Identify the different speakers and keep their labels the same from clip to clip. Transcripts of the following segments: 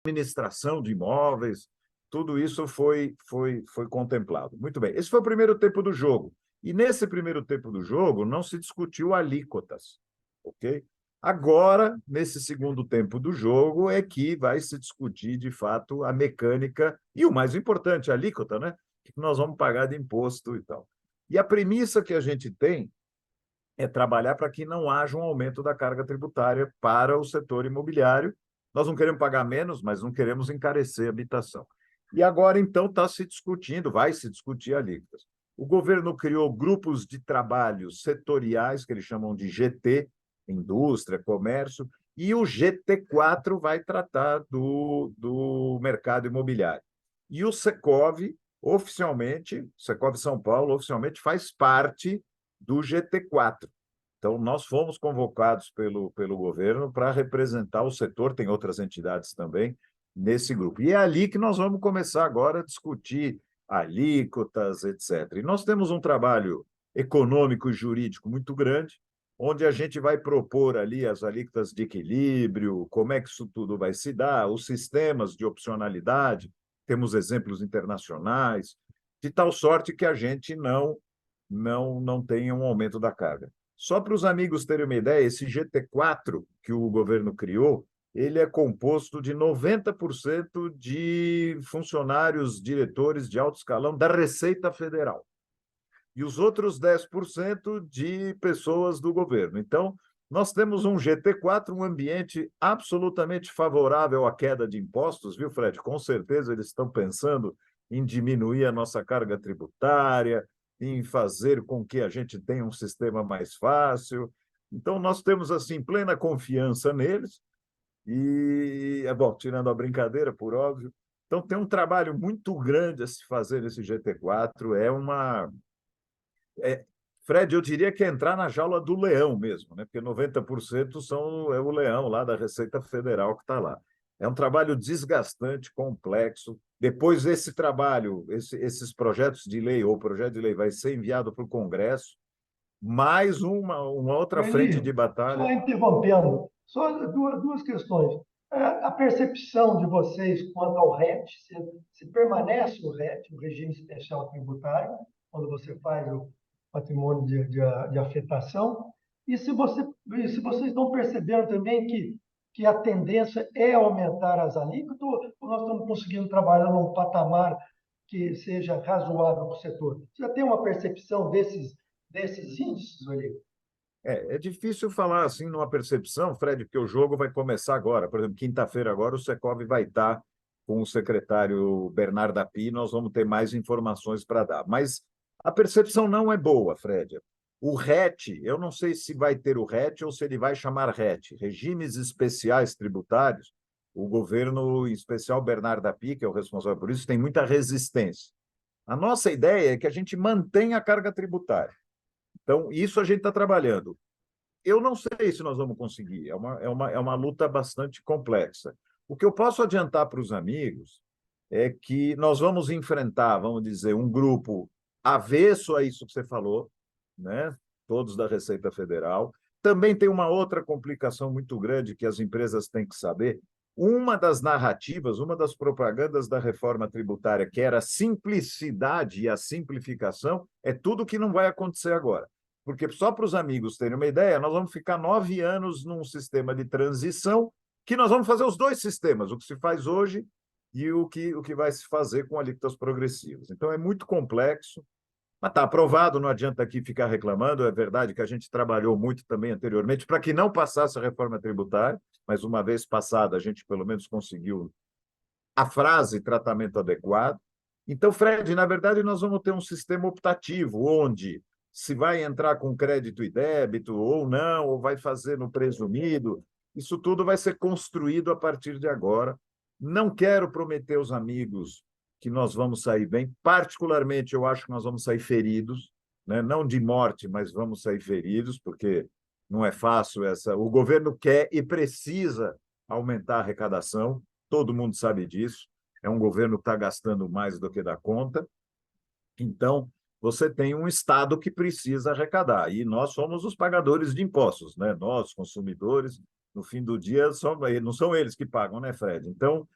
Speaker 1: administração de imóveis, tudo isso foi contemplado. Muito bem, esse foi o primeiro tempo do jogo. E nesse primeiro tempo do jogo não se discutiu alíquotas, ok? Agora, nesse segundo tempo do jogo, é que vai se discutir, de fato, a mecânica e o mais importante, a alíquota, né? Que nós vamos pagar de imposto e tal. E a premissa que a gente tem é trabalhar para que não haja um aumento da carga tributária para o setor imobiliário. Nós não queremos pagar menos, mas não queremos encarecer a habitação. E agora, então, está se discutindo, vai se discutir alíquotas. O governo criou grupos de trabalho setoriais, que eles chamam de GT, indústria, comércio, e o GT4 vai tratar do mercado imobiliário. E o Secov, oficialmente, Secov São Paulo, oficialmente faz parte do GT4. Então, nós fomos convocados pelo governo para representar o setor, tem outras entidades também, nesse grupo. E é ali que nós vamos começar agora a discutir alíquotas, etc. E nós temos um trabalho econômico e jurídico muito grande, onde a gente vai propor ali as alíquotas de equilíbrio, como é que isso tudo vai se dar, os sistemas de opcionalidade, temos exemplos internacionais, de tal sorte que a gente não tenha um aumento da carga. Só para os amigos terem uma ideia, esse GT4 que o governo criou, ele é composto de 90% de funcionários, diretores de alto escalão da Receita Federal. E os outros 10% de pessoas do governo. Então, nós temos um GT4, um ambiente absolutamente favorável à queda de impostos, viu, Fred? Com certeza eles estão pensando em diminuir a nossa carga tributária, em fazer com que a gente tenha um sistema mais fácil. Então, nós temos, assim, plena confiança neles. E, bom, tirando a brincadeira, por óbvio. Então, tem um trabalho muito grande a se fazer nesse GT4. Fred, eu diria que é entrar na jaula do leão mesmo, né? Porque 90% é o leão lá da Receita Federal que está lá. É um trabalho desgastante, complexo. Depois, esse trabalho, esses projetos de lei ou projeto de lei vai ser enviado para o Congresso, mais uma outra frente de
Speaker 2: Sueli, só
Speaker 1: batalha.
Speaker 2: interrompendo, só duas questões. A percepção de vocês quanto ao RET, se permanece o RET, o regime especial tributário, quando você faz o patrimônio de afetação, e se vocês estão percebendo também que a tendência é aumentar as alíquotas, ou nós estamos conseguindo trabalhar num patamar que seja razoável para o setor? Você já tem uma percepção desses índices, Sueli?
Speaker 1: É difícil falar assim numa percepção, Fred, porque o jogo vai começar agora. Por exemplo, quinta-feira agora o Secov vai estar com o secretário Bernardo Api, nós vamos ter mais informações para dar. Mas a percepção não é boa, Fred. O RET, eu não sei se vai ter o RET ou se ele vai chamar RET, Regimes Especiais Tributários. O governo, em especial Bernardo Api, que é o responsável por isso, tem muita resistência. A nossa ideia é que a gente mantenha a carga tributária. Então, isso a gente está trabalhando. Eu não sei se nós vamos conseguir, é uma luta bastante complexa. O que eu posso adiantar para os amigos é que nós vamos enfrentar, vamos dizer, um grupo avesso a isso que você falou, né? Todos da Receita Federal. Também tem uma outra complicação muito grande que as empresas têm que saber. Uma das narrativas, uma das propagandas da reforma tributária, que era a simplicidade e a simplificação, é tudo que não vai acontecer agora. Porque, só para os amigos terem uma ideia, nós vamos ficar 9 anos num sistema de transição, que nós vamos fazer os dois sistemas, o que se faz hoje e o que vai se fazer com alíquotas progressivas. Então, é muito complexo, mas está aprovado, não adianta aqui ficar reclamando. É verdade que a gente trabalhou muito também anteriormente para que não passasse a reforma tributária, mas uma vez passada, a gente pelo menos conseguiu a frase tratamento adequado. Então, Fred, na verdade, nós vamos ter um sistema optativo, onde se vai entrar com crédito e débito ou não, ou vai fazer no presumido, isso tudo vai ser construído a partir de agora. Não quero prometer aos amigos que nós vamos sair bem, particularmente eu acho que nós vamos sair feridos, né? Não de morte, mas vamos sair feridos, porque não é fácil essa. O governo quer e precisa aumentar a arrecadação, todo mundo sabe disso. É um governo que está gastando mais do que dá conta. Então, você tem um Estado que precisa arrecadar, e nós somos os pagadores de impostos, né? Nós, consumidores, no fim do dia, não são eles que pagam, né, Fred? Então,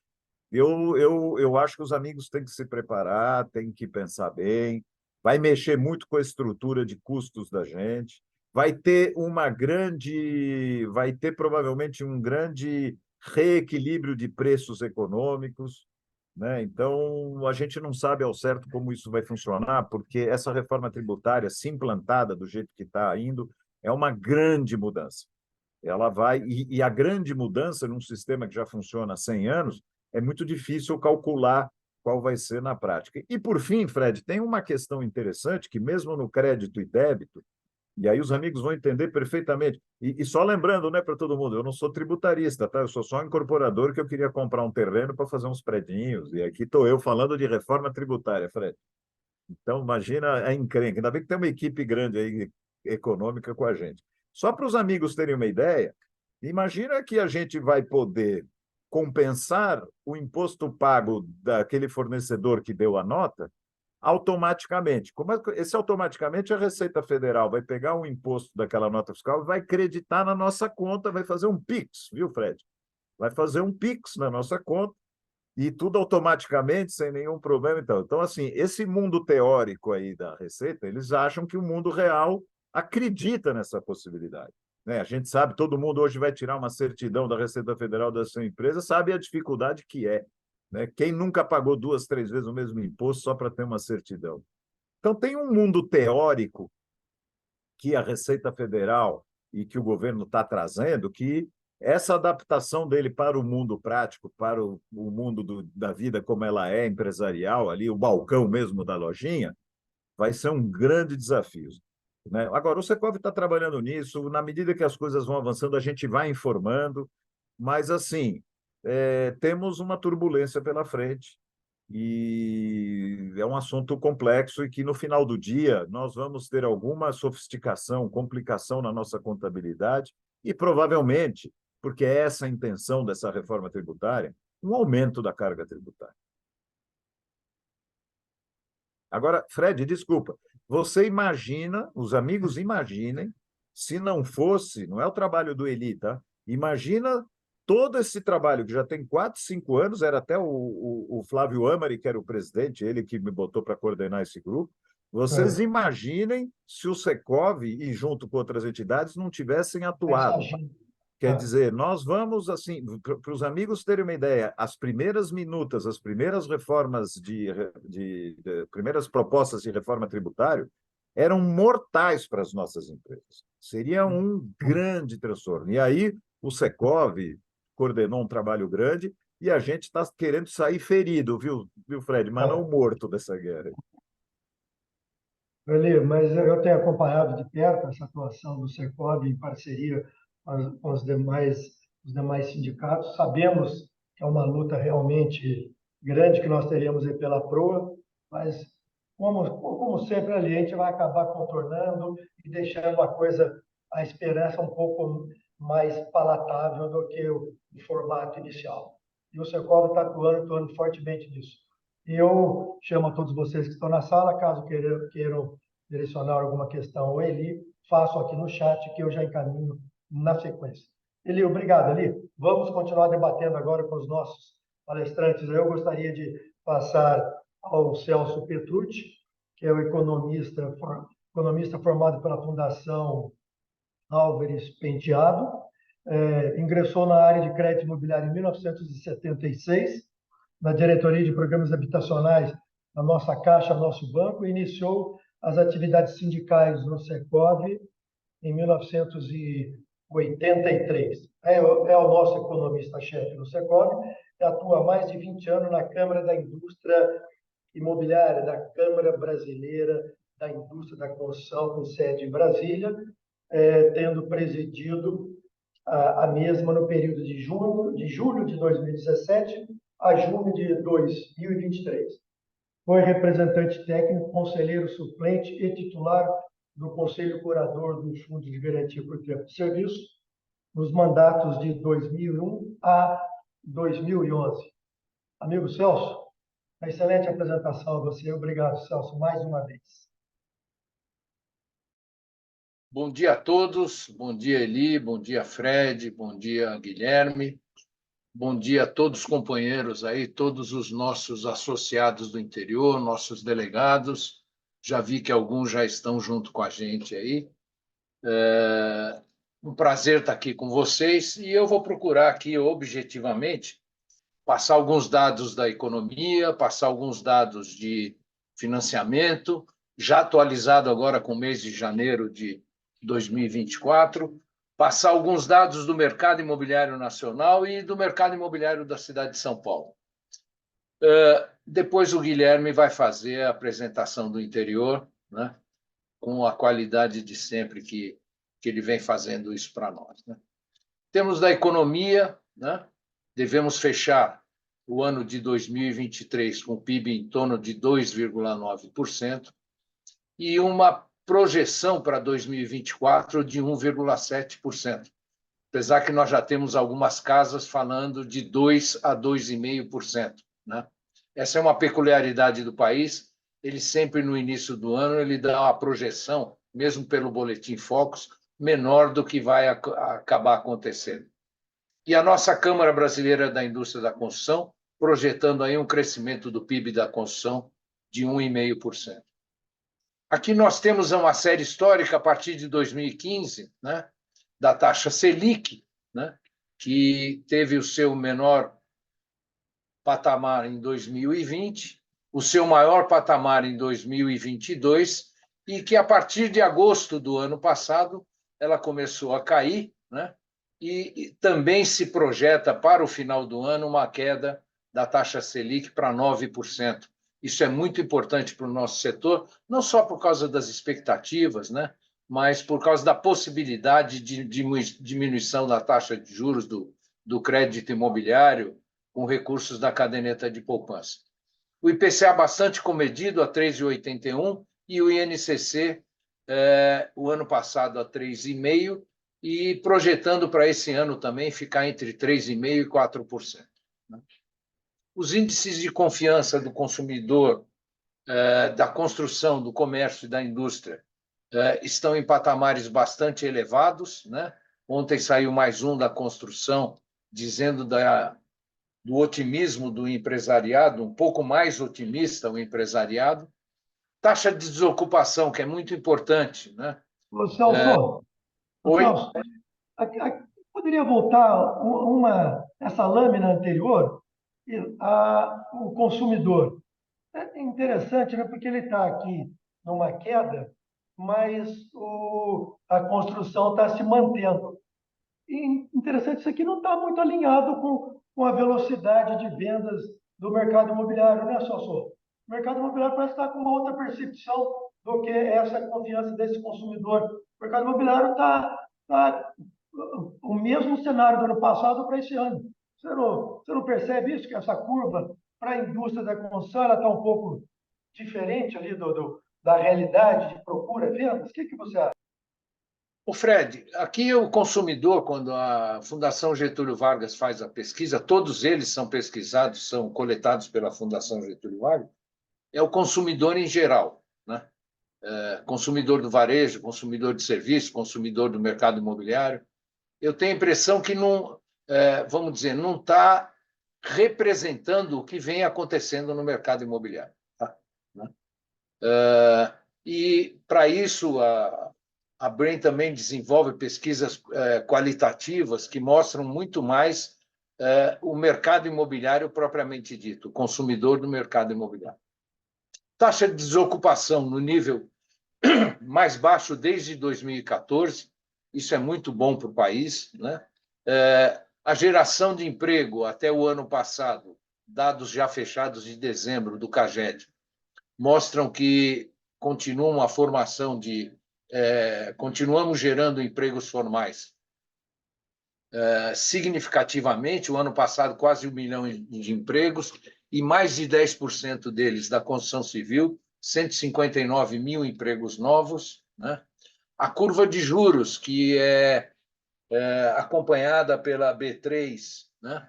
Speaker 1: Eu acho que os amigos têm que se preparar, têm que pensar bem, vai mexer muito com a estrutura de custos da gente, vai ter provavelmente um grande reequilíbrio de preços econômicos, né? Então, a gente não sabe ao certo como isso vai funcionar, porque essa reforma tributária, se implantada do jeito que está indo, é uma grande mudança. Ela vai e a grande mudança num sistema que já funciona há 100 anos é muito difícil calcular qual vai ser na prática. E por fim, Fred, tem uma questão interessante que mesmo no crédito e débito, e aí os amigos vão entender perfeitamente. E só lembrando, né, para todo mundo, eu não sou tributarista, tá? Eu sou só um incorporador que eu queria comprar um terreno para fazer uns predinhos. E aqui estou eu falando de reforma tributária, Fred. Então, imagina a encrenca. Ainda bem que tem uma equipe grande aí econômica com a gente. Só para os amigos terem uma ideia, imagina que a gente vai poder compensar o imposto pago daquele fornecedor que deu a nota automaticamente. Esse automaticamente a Receita Federal vai pegar um imposto daquela nota fiscal e vai creditar na nossa conta, vai fazer um PIX, viu, Fred? Vai fazer um PIX na nossa conta e tudo automaticamente, sem nenhum problema. Então, assim, esse mundo teórico aí da Receita, eles acham que o mundo real acredita nessa possibilidade. Né? A gente sabe, todo mundo hoje vai tirar uma certidão da Receita Federal da sua empresa, sabe a dificuldade que é. Né? Quem nunca pagou 2, 3 vezes o mesmo imposto só para ter uma certidão? Então, tem um mundo teórico que a Receita Federal e que o governo está trazendo, que essa adaptação dele para o mundo prático, para o mundo da vida como ela é, empresarial, ali, o balcão mesmo da lojinha, vai ser um grande desafio. Né? Agora, o Secov está trabalhando nisso, na medida que as coisas vão avançando, a gente vai informando, mas, assim, temos uma turbulência pela frente e é um assunto complexo e que, no final do dia, nós vamos ter alguma sofisticação, complicação na nossa contabilidade e, provavelmente, porque é essa a intenção dessa reforma tributária, um aumento da carga tributária. Agora, Fred, desculpa, você imagina, os amigos imaginem, se não fosse, não é o trabalho do Eli, tá? Imagina todo esse trabalho que já tem 4, 5 anos, era até o Flávio Amari, que era o presidente, ele que me botou para coordenar esse grupo. Vocês
Speaker 2: É,
Speaker 1: imaginem se o Secov, e junto com outras entidades, não tivessem
Speaker 2: essa
Speaker 1: atuado.
Speaker 2: agenda.
Speaker 1: Quer
Speaker 2: Ah,
Speaker 1: dizer, nós vamos, assim, para os amigos terem uma ideia, as primeiras minutas, as primeiras reformas primeiras propostas de reforma tributária eram mortais para as nossas empresas. Seria um grande transtorno. E aí o Secov coordenou um trabalho grande e a gente está querendo sair ferido, viu, Fred? Mas não
Speaker 2: é.
Speaker 1: morto dessa guerra.
Speaker 2: Eli, mas eu tenho acompanhado de perto essa atuação do Secov em parceria com os demais sindicatos. Sabemos que é uma luta realmente grande que nós teríamos aí pela proa, mas, como sempre ali, a gente vai acabar contornando e deixando a esperança um pouco mais palatável do que o formato inicial. E o Secov está atuando fortemente nisso. E eu chamo a todos vocês que estão na sala, caso queiram direcionar alguma questão ao Eli, faço aqui no chat que eu já encaminho na sequência. Eli, obrigado, Eli. Vamos continuar debatendo agora com os nossos palestrantes. Eu gostaria de passar ao Celso Petrucci, que é o economista formado pela Fundação Álvares Penteado. Ingressou na área de crédito imobiliário em 1976, na diretoria de programas habitacionais da nossa Caixa, nosso banco, e iniciou as atividades sindicais no Secov em 1983. É o nosso economista-chefe no Secov, atua há mais de 20 anos na Câmara da Indústria Imobiliária, da Câmara Brasileira da Indústria da Construção, com sede em Brasília, tendo presidido a mesma no período de julho de 2017 a junho de 2023. Foi representante técnico, conselheiro suplente e titular do Conselho Curador do Fundo de Garantia por Tempo de Serviço, nos mandatos de 2001 a 2011. Amigo Celso, uma excelente apresentação a você. Obrigado, Celso, mais uma vez.
Speaker 3: Bom dia a todos, bom dia Eli, bom dia Fred, bom dia Guilherme. Bom dia a todos os companheiros aí, todos os nossos associados do interior, nossos delegados. Já vi que alguns já estão junto com a gente aí. Um prazer estar aqui com vocês e eu vou procurar aqui objetivamente passar alguns dados da economia, passar alguns dados de financiamento, já atualizado agora com o mês de janeiro de 2024, passar alguns dados do mercado imobiliário nacional e do mercado imobiliário da cidade de São Paulo. Depois o Guilherme vai fazer a apresentação do interior, né, com a qualidade de sempre que ele vem fazendo isso para nós. Né? Temos da economia, né, devemos fechar o ano de 2023 com o PIB em torno de 2,9% e uma projeção para 2024 de 1,7%, apesar que nós já temos algumas casas falando de 2 a 2,5%. Né? Essa é uma peculiaridade do país. Ele sempre, no início do ano, ele dá uma projeção, mesmo pelo Boletim Focus, menor do que vai acabar acontecendo. E a nossa Câmara Brasileira da Indústria da Construção projetando aí um crescimento do PIB da construção de 1,5%. Aqui nós temos uma série histórica a partir de 2015, né, da taxa Selic, né, que teve o seu menor patamar em 2020, o seu maior patamar em 2022, e que a partir de agosto do ano passado ela começou a cair, né, e também se projeta para o final do ano uma queda da taxa Selic para 9%. Isso é muito importante para o nosso setor, não só por causa das expectativas, né, mas por causa da possibilidade de diminuição da taxa de juros do crédito imobiliário com recursos da caderneta de poupança. O IPCA bastante comedido, a 3,81, e o INCC, o ano passado, a 3,5%, e projetando para esse ano também ficar entre 3,5% e 4%. Os índices de confiança do consumidor, da construção, do comércio e da indústria estão em patamares bastante elevados. Né? Ontem saiu mais um da construção, dizendo do otimismo do empresariado, um pouco mais otimista o empresariado. Taxa de desocupação, que é muito importante. Né?
Speaker 2: Ô, Celso,
Speaker 3: Oi?
Speaker 2: Celso, poderia voltar essa lâmina anterior, o consumidor. É interessante, né? Porque ele está aqui numa queda, mas a construção está se mantendo. E interessante, isso aqui não está muito alinhado com a velocidade de vendas do mercado imobiliário, né, Celso? O mercado imobiliário parece estar com uma outra percepção do que essa confiança desse consumidor. O mercado imobiliário está o mesmo cenário do ano passado para esse ano. Você não percebe isso? Que essa curva para a indústria da construção está um pouco diferente ali da realidade de procura e vendas? O que você acha?
Speaker 3: O Fred, aqui o consumidor, quando a Fundação Getúlio Vargas faz a pesquisa, todos eles são pesquisados, são coletados pela Fundação Getúlio Vargas, é o consumidor em geral, né? Consumidor do varejo, consumidor de serviço, consumidor do mercado imobiliário. Eu tenho a impressão que não, vamos dizer, não está representando o que vem acontecendo no mercado imobiliário. Tá? E, para isso, a Brain também desenvolve pesquisas qualitativas que mostram muito mais o mercado imobiliário propriamente dito, o consumidor do mercado imobiliário. Taxa de desocupação no nível mais baixo desde 2014, isso é muito bom para o país. Né? A geração de emprego até o ano passado, dados já fechados de dezembro do CAGED, mostram que continua a formação continuamos gerando empregos formais significativamente. O ano passado, quase 1 milhão de empregos, e mais de 10% deles da construção civil, 159 mil empregos novos. Né? A curva de juros, que é acompanhada pela B3, né?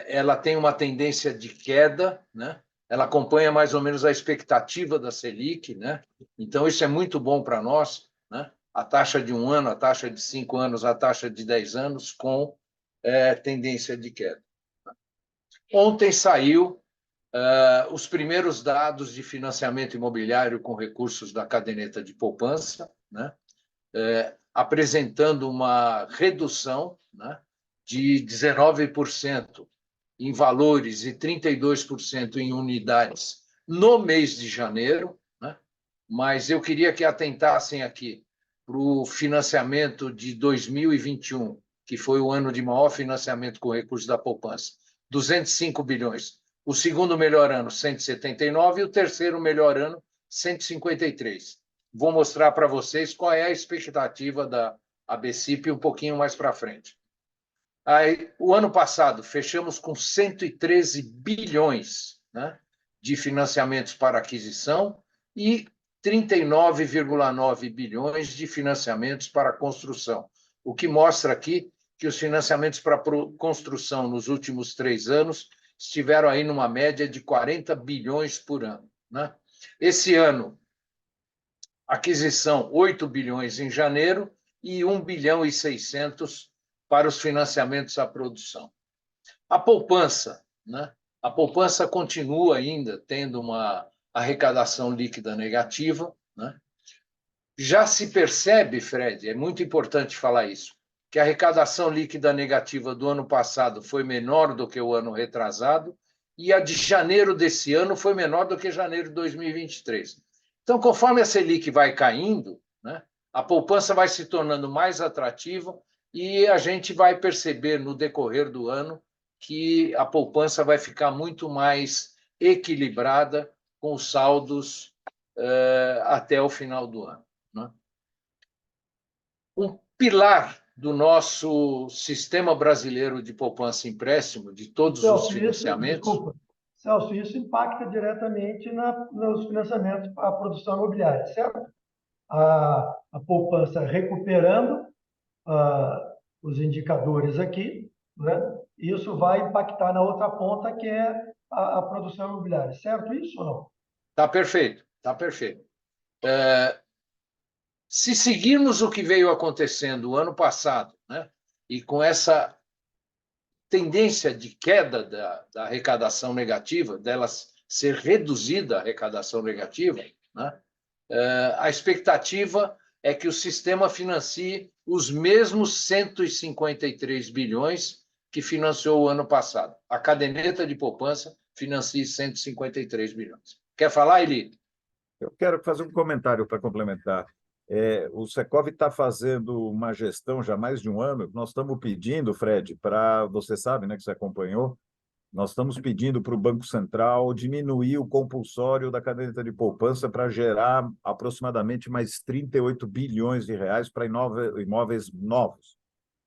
Speaker 3: Ela tem uma tendência de queda, né? Ela acompanha mais ou menos a expectativa da Selic, né? Então, isso é muito bom para nós, né? A taxa de 1 ano, a taxa de 5 anos, a taxa de 10 anos, com tendência de queda. Ontem saiu os primeiros dados de financiamento imobiliário com recursos da caderneta de poupança, né? Apresentando uma redução, né, de 19% em valores e 32% em unidades no mês de janeiro, né? Mas eu queria que atentassem aqui para o financiamento de 2021, que foi o ano de maior financiamento com recursos da poupança, 205 bilhões. O segundo melhor ano, 179, e o terceiro melhor ano, 153. Vou mostrar para vocês qual é a expectativa da ABCIP um pouquinho mais para frente. Aí, o ano passado, fechamos com 113 bilhões, né, de financiamentos para aquisição e 39,9 bilhões de financiamentos para construção, o que mostra aqui que os financiamentos para construção nos últimos 3 anos estiveram aí numa média de 40 bilhões por ano, né? Esse ano, aquisição 8 bilhões em janeiro e 1 bilhão e 600 para os financiamentos à produção. A poupança, né? A poupança continua ainda tendo uma arrecadação líquida negativa, né? Já se percebe, Fred, é muito importante falar isso, que a arrecadação líquida negativa do ano passado foi menor do que o ano retrasado e a de janeiro desse ano foi menor do que janeiro de 2023. Então, conforme a Selic vai caindo, né, a poupança vai se tornando mais atrativa e a gente vai perceber no decorrer do ano que a poupança vai ficar muito mais equilibrada com os saldos até o final do ano, né? Um pilar do nosso sistema brasileiro de poupança e empréstimo, de todos os
Speaker 2: Celso,
Speaker 3: financiamentos.
Speaker 2: desculpa. Celso, isso impacta diretamente nos financiamentos para a produção imobiliária, certo? A poupança recuperando os indicadores aqui, né? Isso vai impactar na outra ponta, que é a produção imobiliária, certo isso ou não?
Speaker 3: Está perfeito, está perfeito. Se seguirmos o que veio acontecendo o ano passado, né, e com essa tendência de queda da arrecadação negativa, dela ser reduzida a arrecadação negativa, né, a expectativa é que o sistema financie os mesmos 153 bilhões que financiou o ano passado. A caderneta de poupança financia 153 bilhões. Quer falar, Eli?
Speaker 1: Eu quero fazer um comentário para complementar. O Secov está fazendo uma gestão já há mais de um ano. Nós estamos pedindo, Fred, para você sabe, né, que você acompanhou, nós estamos pedindo para o Banco Central diminuir o compulsório da caderneta de poupança para gerar aproximadamente mais 38 bilhões de reais para imóveis novos,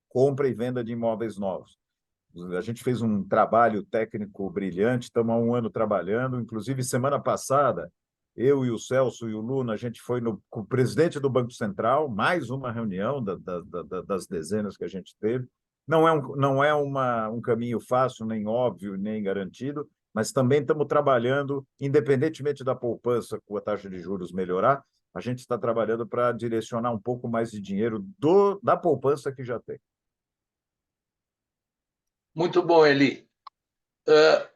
Speaker 1: compra e venda de imóveis novos. A gente fez um trabalho técnico brilhante, estamos há um ano trabalhando, inclusive semana passada, eu e o Celso e o Luna, a gente foi com o presidente do Banco Central, mais uma reunião das dezenas que a gente teve. Não é um caminho fácil, nem óbvio, nem garantido, mas também estamos trabalhando, independentemente da poupança, com a taxa de juros melhorar, a gente está trabalhando para direcionar um pouco mais de dinheiro da poupança que já tem.
Speaker 3: Muito bom, Eli.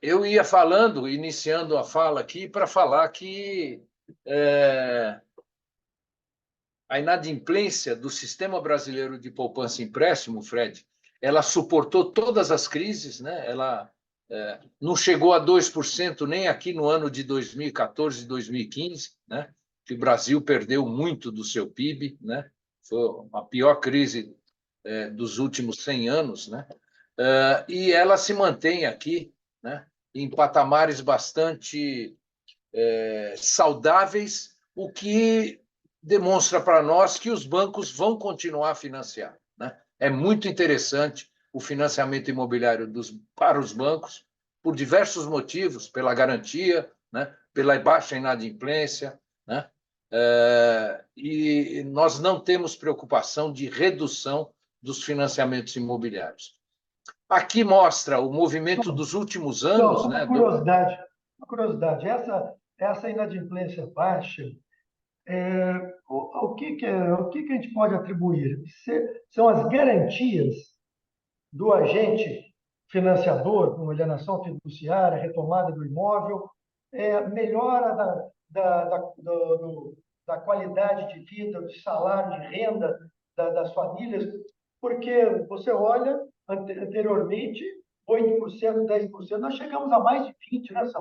Speaker 3: Eu ia falando, iniciando a fala aqui, para falar que a inadimplência do sistema brasileiro de poupança e empréstimo, Fred, ela suportou todas as crises, né? Ela não chegou a 2% nem aqui no ano de 2014 e 2015, né? Que o Brasil perdeu muito do seu PIB, né? Foi a pior crise dos últimos 100 anos, né? E ela se mantém aqui, né, em patamares bastante saudáveis, o que demonstra para nós que os bancos vão continuar a financiar, né? É muito interessante o financiamento imobiliário para os bancos, por diversos motivos, pela garantia, né, pela baixa inadimplência, né? E nós não temos preocupação de redução dos financiamentos imobiliários. Aqui mostra o movimento dos últimos anos,
Speaker 2: Então,
Speaker 3: né?
Speaker 2: uma curiosidade, essa inadimplência baixa, o que a gente pode atribuir? São as garantias do agente financiador, como alienação fiduciária, retomada do imóvel, melhora da qualidade de vida, de salário, de renda das famílias, porque você olha, anteriormente, 8%, 10%, nós chegamos a mais de 20%, nessa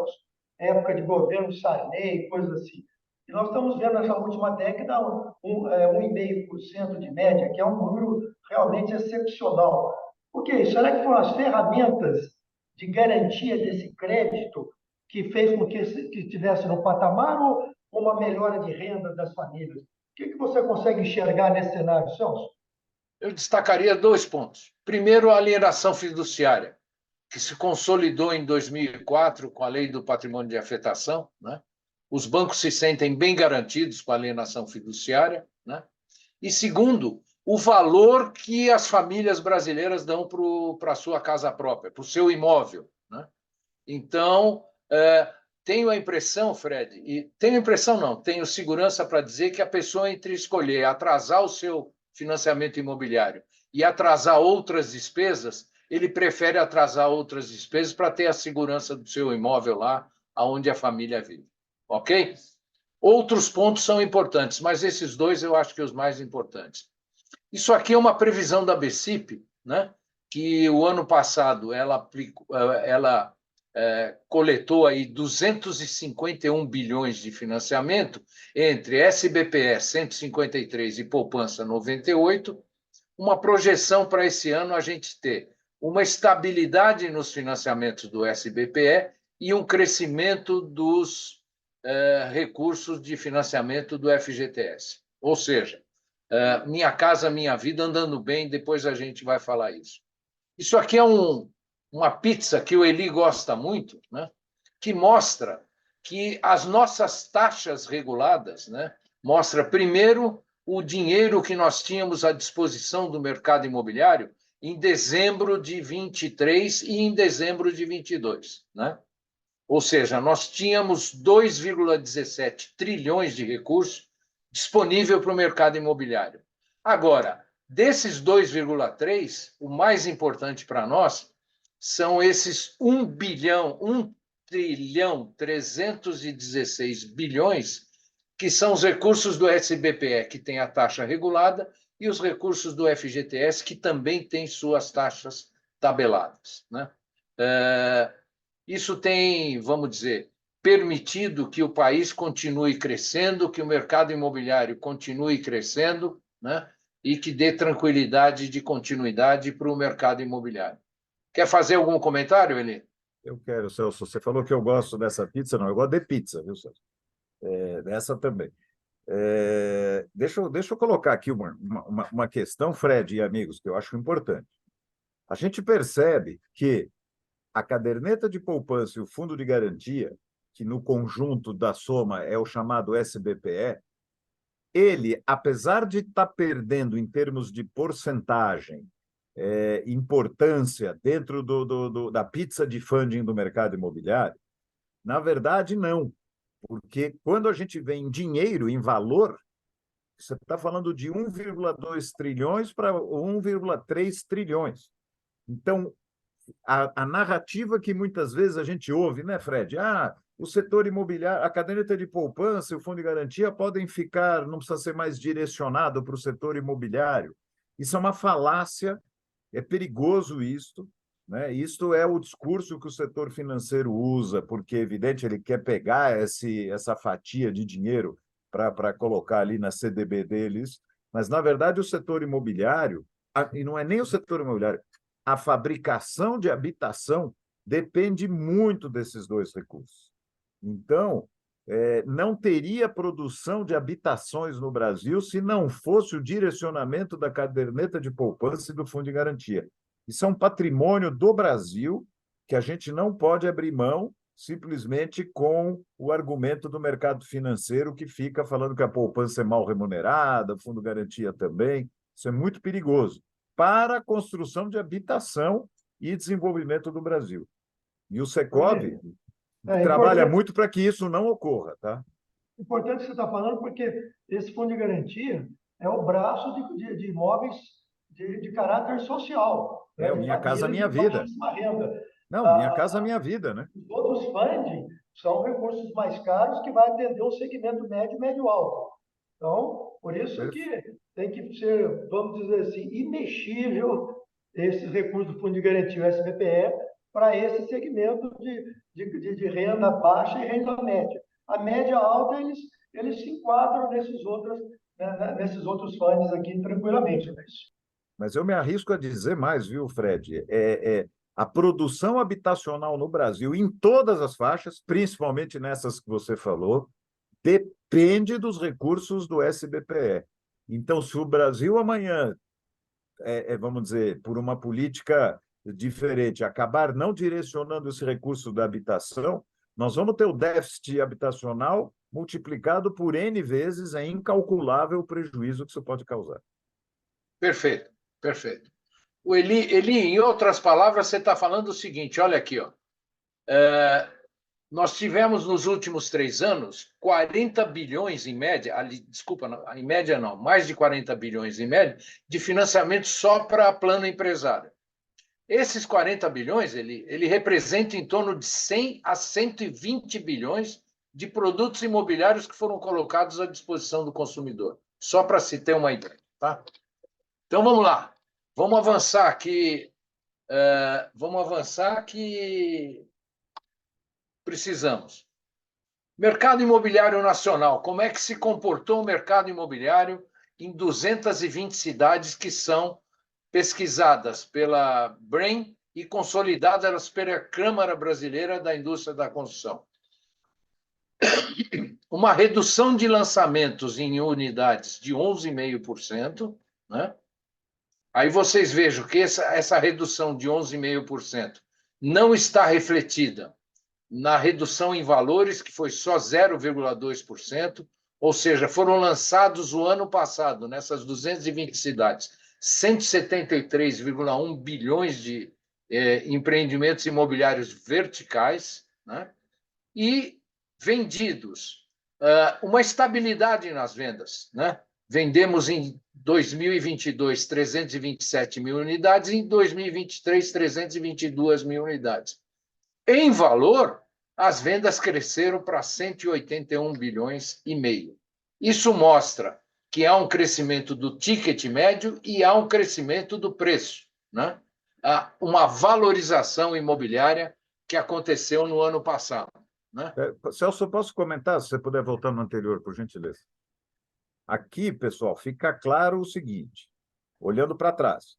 Speaker 2: época de governo Sarney, coisas assim. E nós estamos vendo nessa última década 1,5% de média, que é um número realmente excepcional. Ok, será que foram as ferramentas de garantia desse crédito que fez com que estivesse no patamar ou uma melhora de renda das famílias? O que você consegue enxergar nesse cenário, Celso?
Speaker 3: Eu destacaria 2 pontos. Primeiro, a alienação fiduciária, que se consolidou em 2004 com a Lei do Patrimônio de Afetação, né? Os bancos se sentem bem garantidos com a alienação fiduciária, né? E segundo, o valor que as famílias brasileiras dão para a sua casa própria, para o seu imóvel, né? Então, tenho a impressão, Fred, e tenho impressão não, tenho segurança para dizer que a pessoa entre escolher atrasar o seu financiamento imobiliário e atrasar outras despesas, ele prefere atrasar outras despesas para ter a segurança do seu imóvel lá, onde a família vive. Ok? Outros pontos são importantes, mas esses 2 eu acho que os mais importantes. Isso aqui é uma previsão da BCIP, né? Que o ano passado ela coletou aí 251 bilhões de financiamento entre SBPE 153 e poupança 98, uma projeção para esse ano a gente ter uma estabilidade nos financiamentos do SBPE e um crescimento dos recursos de financiamento do FGTS. Ou seja, Minha Casa Minha Vida andando bem, depois a gente vai falar isso. Isso aqui é uma pizza que o Eli gosta muito, né? Que mostra que as nossas taxas reguladas, né? Mostra, primeiro, o dinheiro que nós tínhamos à disposição do mercado imobiliário em dezembro de 23 e em dezembro de 22, né? Ou seja, nós tínhamos 2,17 trilhões de recursos disponível para o mercado imobiliário. Agora, desses 2,3, o mais importante para nós são esses 1 trilhão 316 bilhões, que são os recursos do SBPE, que tem a taxa regulada, e os recursos do FGTS, que também tem suas taxas tabeladas, né? Isso tem, vamos dizer, permitido que o país continue crescendo, que o mercado imobiliário continue crescendo, né? E que dê tranquilidade de continuidade para o mercado imobiliário. Quer fazer algum comentário, Eli?
Speaker 1: Eu quero, Celso. Você falou que eu gosto dessa pizza, não, eu gosto de pizza, viu, Celso? Dessa também. Deixa eu colocar aqui uma questão, Fred e amigos, que eu acho importante. A gente percebe que a caderneta de poupança e o fundo de garantia, que no conjunto da soma é o chamado SBPE, ele, apesar de estar perdendo em termos de porcentagem, importância dentro da pizza de funding do mercado imobiliário, na verdade, não. Porque quando a gente vê em dinheiro, em valor, você está falando de 1,2 trilhões para 1,3 trilhões. Então, a narrativa que muitas vezes a gente ouve, né, Fred? O setor imobiliário, a caderneta de poupança e o fundo de garantia podem ficar, não precisa ser mais direcionado para o setor imobiliário. Isso é uma falácia, é perigoso isto, né? Isto é o discurso que o setor financeiro usa, porque, evidente, ele quer pegar essa fatia de dinheiro para colocar ali na CDB deles, mas, na verdade, o setor imobiliário, e não é nem o setor imobiliário, a fabricação de habitação depende muito desses 2 recursos. Então, não teria produção de habitações no Brasil se não fosse o direcionamento da caderneta de poupança e do fundo de garantia. Isso é um patrimônio do Brasil que a gente não pode abrir mão simplesmente com o argumento do mercado financeiro que fica falando que a poupança é mal remunerada, o fundo de garantia também. Isso é muito perigoso para a construção de habitação e desenvolvimento do Brasil. E o Secovi trabalha muito para que isso não ocorra, tá?
Speaker 2: Importante o que você está falando, porque esse fundo de garantia é o braço de imóveis de caráter social.
Speaker 1: É o Minha Casa Minha Vida.
Speaker 2: Renda.
Speaker 1: Não, Minha Casa Minha Vida, né?
Speaker 2: Os outros funding são recursos mais caros que vai atender o segmento médio e médio-alto. Então, por isso que tem que ser, vamos dizer assim, imexível esses recursos do Fundo de Garantia, o SBPE, para esse segmento de renda baixa e renda média. A média alta, eles se enquadram nesses outros fundos aqui tranquilamente.
Speaker 1: Mas eu me arrisco a dizer mais, viu, Fred? A produção habitacional no Brasil, em todas as faixas, principalmente nessas que você falou, depende dos recursos do SBPE. Então, se o Brasil amanhã, vamos dizer, por uma política diferente, acabar não direcionando esse recurso da habitação, nós vamos ter o déficit habitacional multiplicado por N vezes, é incalculável o prejuízo que isso pode causar.
Speaker 3: Perfeito, perfeito. O Eli, em outras palavras, você está falando o seguinte, olha aqui, ó. Nós tivemos nos últimos 3 anos 40 bilhões em média, desculpa, em média não, mais de 40 bilhões em média, de financiamento só para plano empresário. Esses 40 bilhões, ele representa em torno de 100 a 120 bilhões de produtos imobiliários que foram colocados à disposição do consumidor, só para se ter uma ideia. Tá? Então, vamos lá. Vamos avançar aqui. Precisamos. Mercado imobiliário nacional. Como é que se comportou o mercado imobiliário em 220 cidades que são pesquisadas pela BREEAM e consolidadas pela Câmara Brasileira da Indústria da Construção? Uma redução de lançamentos em unidades de 11,5%, né? Aí vocês vejam que essa redução de 11,5% não está refletida na redução em valores, que foi só 0,2%, ou seja, foram lançados o ano passado, nessas 220 cidades, 173,1 bilhões de empreendimentos imobiliários verticais, né? E vendidos. Uma estabilidade nas vendas, né? Vendemos em 2022 327 mil unidades, em 2023 322 mil unidades. Em valor, as vendas cresceram para 181 bilhões e meio. Isso mostra que há um crescimento do ticket médio e há um crescimento do preço, né? Há uma valorização imobiliária que aconteceu no ano passado, né?
Speaker 1: Celso, posso comentar, se você puder voltar no anterior, por gentileza? Aqui, pessoal, fica claro o seguinte, olhando para trás,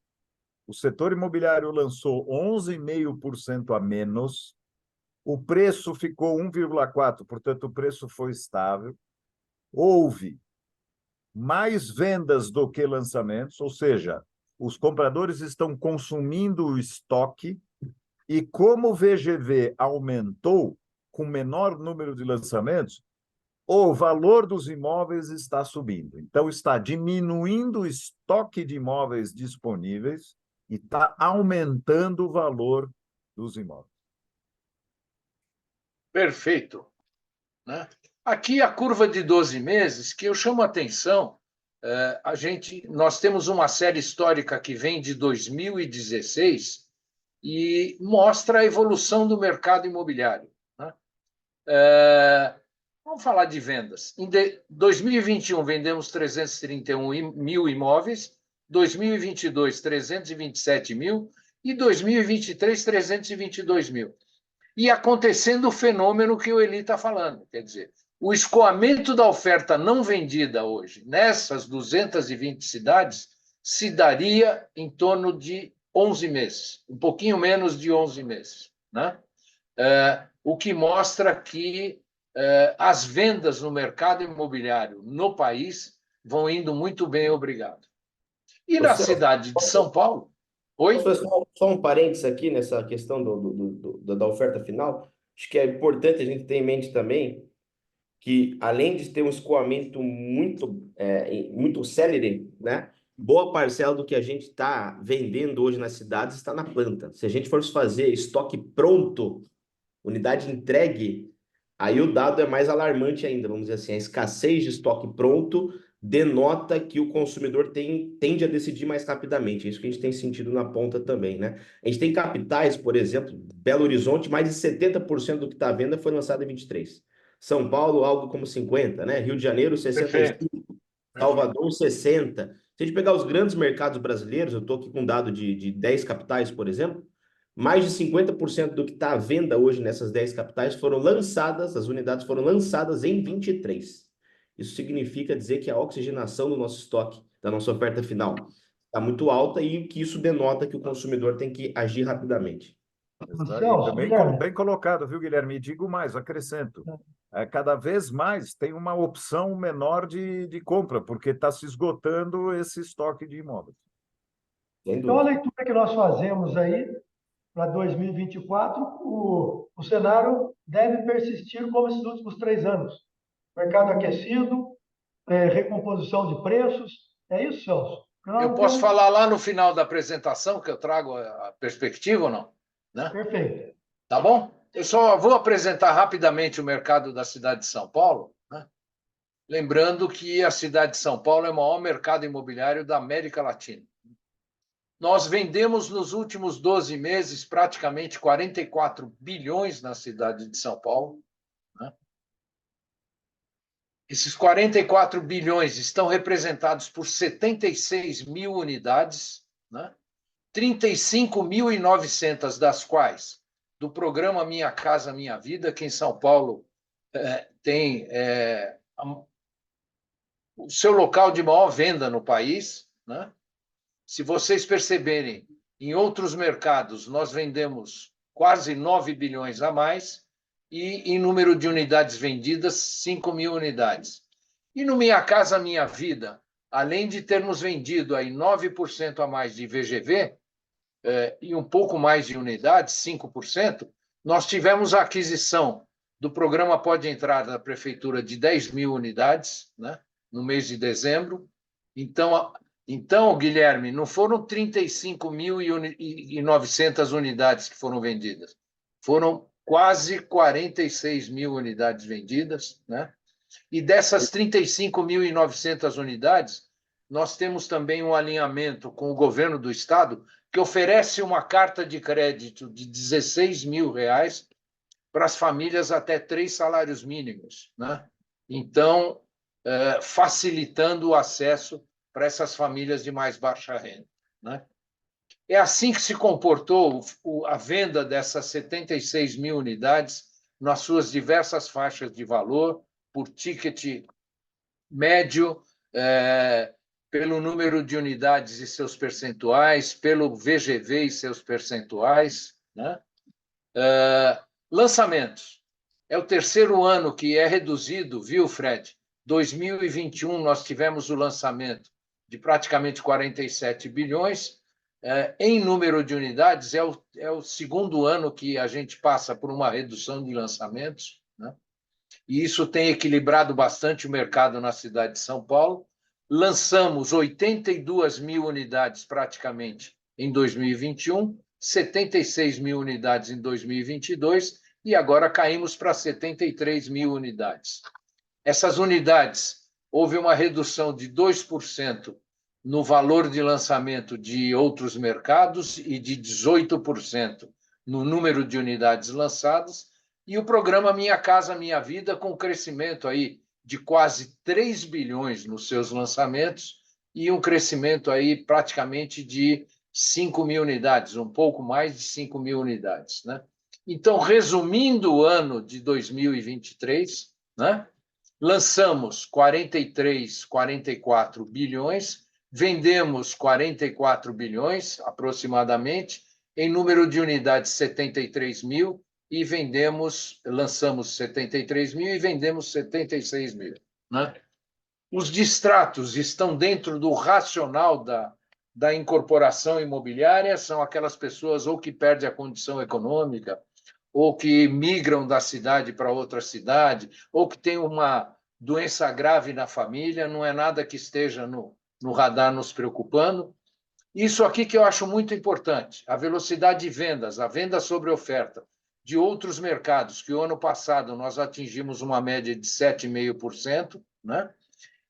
Speaker 1: o setor imobiliário lançou 11,5% a menos, o preço ficou 1,4%, portanto, o preço foi estável. Houve mais vendas do que lançamentos, ou seja, os compradores estão consumindo o estoque, e como o VGV aumentou com menor número de lançamentos, o valor dos imóveis está subindo. Então, está diminuindo o estoque de imóveis disponíveis e está aumentando o valor dos imóveis.
Speaker 3: Perfeito. Né? Aqui a curva de 12 meses, que eu chamo a atenção, nós temos uma série histórica que vem de 2016 e mostra a evolução do mercado imobiliário. Né? Vamos falar de vendas. Em 2021, vendemos 331 mil imóveis, 2022, 327 mil e 2023, 322 mil. E acontecendo o fenômeno que o Eli está falando, quer dizer, o escoamento da oferta não vendida hoje, nessas 220 cidades, se daria em torno de 11 meses, um pouquinho menos de 11 meses. Né? O que mostra que as vendas no mercado imobiliário no país vão indo muito bem, obrigado. E na cidade de São Paulo... Oi?
Speaker 4: Só um parênteses aqui nessa questão da oferta final. Acho que é importante a gente ter em mente também que, além de ter um escoamento muito célere, né? Boa parcela do que a gente está vendendo hoje nas cidades está na planta. Se a gente for fazer estoque pronto, unidade entregue, aí o dado é mais alarmante ainda, vamos dizer assim, a escassez de estoque pronto denota que o consumidor tende a decidir mais rapidamente. É isso que a gente tem sentido na ponta também, né? A gente tem capitais, por exemplo, Belo Horizonte, mais de 70% do que está à venda foi lançado em 23. São Paulo, algo como 50%, né? Rio de Janeiro, 65%.
Speaker 3: Perfeito.
Speaker 4: Salvador, 60%. Se a gente pegar os grandes mercados brasileiros, eu estou aqui com um dado de 10 capitais, por exemplo, mais de 50% do que está à venda hoje nessas 10 capitais foram lançadas, as unidades foram lançadas em 23. Isso significa dizer que a oxigenação do nosso estoque, da nossa oferta final, está muito alta e que isso denota que o consumidor tem que agir rapidamente.
Speaker 1: E
Speaker 2: Celso,
Speaker 1: também
Speaker 2: Guilherme,
Speaker 1: bem colocado, viu, Guilherme? E digo mais, acrescento. Cada vez mais tem uma opção menor de compra, porque está se esgotando esse estoque de imóveis.
Speaker 4: Sem
Speaker 2: então a
Speaker 4: dúvida.
Speaker 2: leitura que nós fazemos aí para 2024, o cenário deve persistir como esses últimos 3 anos. Mercado aquecido, recomposição de preços. É isso, Celso? Nós
Speaker 3: Eu
Speaker 2: não
Speaker 3: posso
Speaker 2: temos...
Speaker 3: falar lá no final da apresentação, que eu trago a perspectiva ou não? Né?
Speaker 2: Perfeito.
Speaker 3: Tá bom? Eu só vou apresentar rapidamente o mercado da cidade de São Paulo, né? Lembrando que a cidade de São Paulo é o maior mercado imobiliário da América Latina. Nós vendemos nos últimos 12 meses praticamente 44 bilhões na cidade de São Paulo. Né? Esses 44 bilhões estão representados por 76 mil unidades, né? 35.900 das quais do programa Minha Casa Minha Vida, que em São Paulo tem o seu local de maior venda no país. Né? Se vocês perceberem, em outros mercados nós vendemos quase 9 bilhões a mais e em número de unidades vendidas, 5 mil unidades. E no Minha Casa Minha Vida, além de termos vendido aí 9% a mais de VGV, e um pouco mais de unidades, 5%, nós tivemos a aquisição do programa Pode Entrar da Prefeitura de 10 mil unidades, né, no mês de dezembro. Então, Guilherme, não foram 35.900 unidades que foram vendidas, foram quase 46 mil unidades vendidas. Né? E dessas 35.900 unidades, nós temos também um alinhamento com o governo do Estado, que oferece uma carta de crédito de R$16 mil para as famílias até 3 salários mínimos. Né? Então, facilitando o acesso para essas famílias de mais baixa renda. Né? É assim que se comportou a venda dessas 76 mil unidades nas suas diversas faixas de valor, por ticket médio, pelo número de unidades e seus percentuais, pelo VGV e seus percentuais. Né? Lançamentos. É o terceiro ano que é reduzido, viu, Fred? 2021 nós tivemos o lançamento de praticamente 47 bilhões. Em número de unidades, é o segundo ano que a gente passa por uma redução de lançamentos. Né? E isso tem equilibrado bastante o mercado na cidade de São Paulo. Lançamos 82 mil unidades praticamente em 2021, 76 mil unidades em 2022 e agora caímos para 73 mil unidades. Essas unidades, houve uma redução de 2% no valor de lançamento de outros mercados e de 18% no número de unidades lançadas, e o programa Minha Casa Minha Vida, com crescimento aí de quase 3 bilhões nos seus lançamentos e um crescimento aí praticamente de 5 mil unidades, um pouco mais de 5 mil unidades. Né? Então, resumindo o ano de 2023, né? Lançamos 43, 44 bilhões, vendemos 44 bilhões aproximadamente, em número de unidades 73 mil, e lançamos 73 mil e vendemos 76 mil. Né? Os distratos estão dentro do racional da incorporação imobiliária, são aquelas pessoas ou que perdem a condição econômica, ou que migram da cidade para outra cidade, ou que tem uma doença grave na família, não é nada que esteja no radar nos preocupando. Isso aqui que eu acho muito importante, a velocidade de vendas, a venda sobre oferta de outros mercados, que o ano passado nós atingimos uma média de 7,5%, né?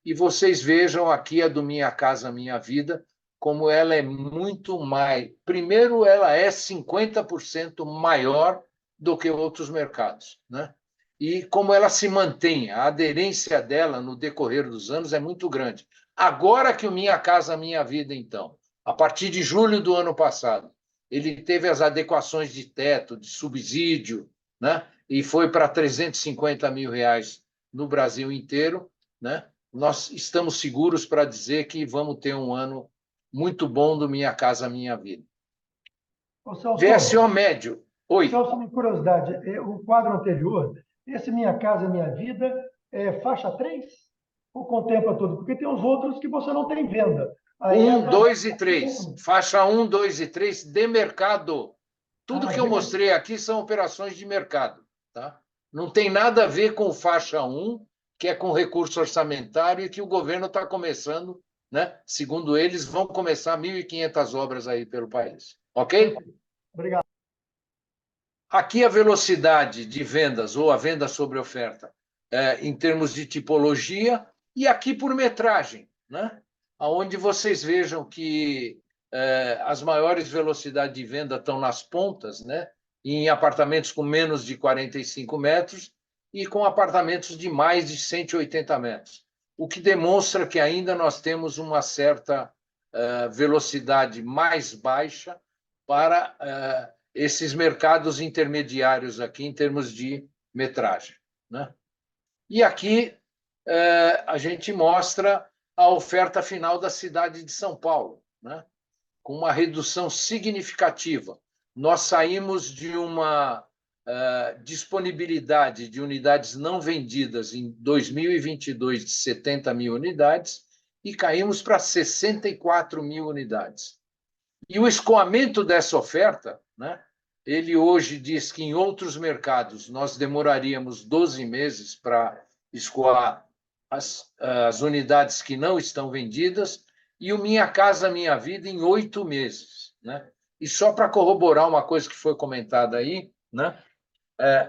Speaker 3: E vocês vejam aqui a do Minha Casa Minha Vida, como ela é muito mais. Primeiro, ela é 50% maior do que outros mercados, né? E como ela se mantém, a aderência dela no decorrer dos anos é muito grande. Agora que o Minha Casa Minha Vida, então, a partir de julho do ano passado, ele teve as adequações de teto, de subsídio, né? E foi para R$ 350 mil no Brasil inteiro, né? Nós estamos seguros para dizer que vamos ter um ano muito bom do Minha Casa Minha Vida.
Speaker 2: Ô, Celso,
Speaker 3: VSO médio. Oi.
Speaker 2: Celso, uma curiosidade, o quadro anterior, esse Minha Casa Minha Vida, é faixa 3? Ou contempla tudo? Porque tem os outros que você não tem venda. Aí
Speaker 3: 1, 2 e 3. Faixa 1, 2 e 3 de mercado. Tudo que eu mostrei aqui são operações de mercado. Tá? Não tem nada a ver com faixa 1, que é com recurso orçamentário e que o governo está começando, né? Segundo eles, vão começar 1.500 obras aí pelo país. Ok?
Speaker 2: Obrigado.
Speaker 3: Aqui a velocidade de vendas ou a venda sobre oferta em termos de tipologia e aqui por metragem, né? Onde vocês vejam que as maiores velocidades de venda estão nas pontas, né? Em apartamentos com menos de 45 metros e com apartamentos de mais de 180 metros, o que demonstra que ainda nós temos uma certa velocidade mais baixa para esses mercados intermediários aqui em termos de metragem, né? E aqui a gente mostra a oferta final da cidade de São Paulo, né? Com uma redução significativa. Nós saímos de uma disponibilidade de unidades não vendidas em 2022 de 70 mil unidades e caímos para 64 mil unidades. E o escoamento dessa oferta, né? Ele hoje diz que em outros mercados nós demoraríamos 12 meses para escoar as unidades que não estão vendidas, e o Minha Casa Minha Vida em 8 meses. Né? E só para corroborar uma coisa que foi comentada aí, né?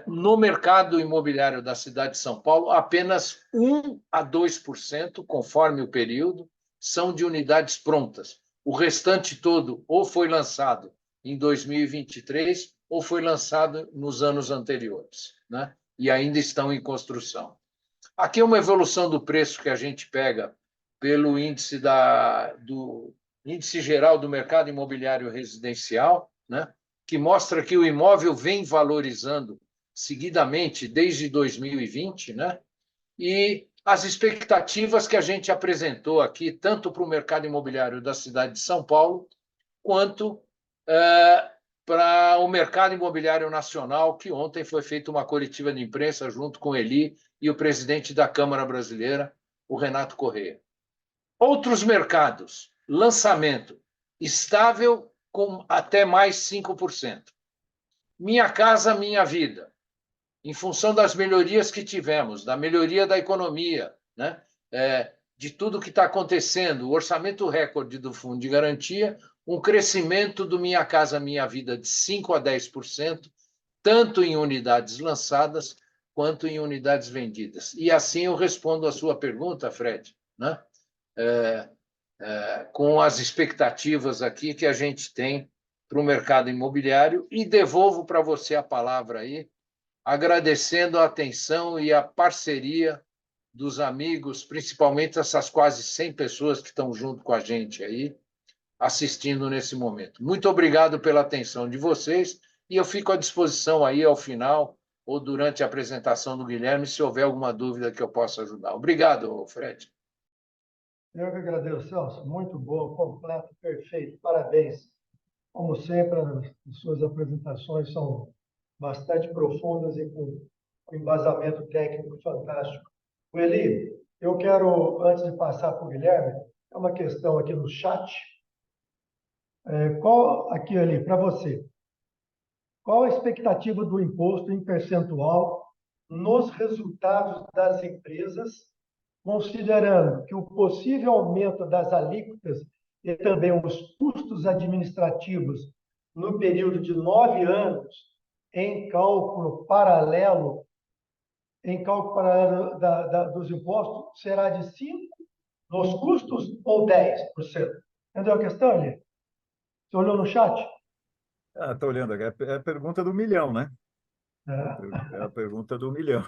Speaker 3: No mercado imobiliário da cidade de São Paulo, apenas 1 a 2%, conforme o período, são de unidades prontas. O restante todo ou foi lançado em 2023 ou foi lançado nos anos anteriores, né? E ainda estão em construção. Aqui é uma evolução do preço que a gente pega pelo índice do índice geral do mercado imobiliário residencial, né? Que mostra que o imóvel vem valorizando seguidamente desde 2020, né? E as expectativas que a gente apresentou aqui, tanto para o mercado imobiliário da cidade de São Paulo, quanto para o mercado imobiliário nacional, que ontem foi feita uma coletiva de imprensa junto com Eli e o presidente da Câmara Brasileira, o Renato Corrêa. Outros mercados, lançamento estável com até mais 5%. Minha Casa Minha Vida, em função das melhorias que tivemos, da melhoria da economia, né? De tudo que está acontecendo, o orçamento recorde do Fundo de Garantia, um crescimento do Minha Casa Minha Vida de 5% a 10%, tanto em unidades lançadas quanto em unidades vendidas. E assim eu respondo a sua pergunta, Fred, né? Com as expectativas aqui que a gente tem para o mercado imobiliário, e devolvo para você a palavra aí, agradecendo a atenção e a parceria dos amigos, principalmente essas quase 100 pessoas que estão junto com a gente aí, assistindo nesse momento. Muito obrigado pela atenção de vocês, e eu fico à disposição aí ao final ou durante a apresentação do Guilherme, se houver alguma dúvida que eu possa ajudar. Obrigado, Fred.
Speaker 2: Eu que agradeço, Celso. Muito bom, completo, perfeito. Parabéns. Como sempre, as suas apresentações são bastante profundas e com embasamento técnico fantástico. Eli, eu quero, antes de passar para o Guilherme, é uma questão aqui no chat. Aqui, Eli, para você. Qual a expectativa do imposto em percentual nos resultados das empresas, considerando que o possível aumento das alíquotas e também os custos administrativos no período de 9 anos, em cálculo paralelo em cálculo paralelo dos impostos será de 5% nos custos ou 10%? Entendeu a questão, Eli? Você olhou no chat?
Speaker 1: Estou olhando aqui. É a pergunta do milhão, né?
Speaker 2: É.
Speaker 1: É a pergunta do milhão.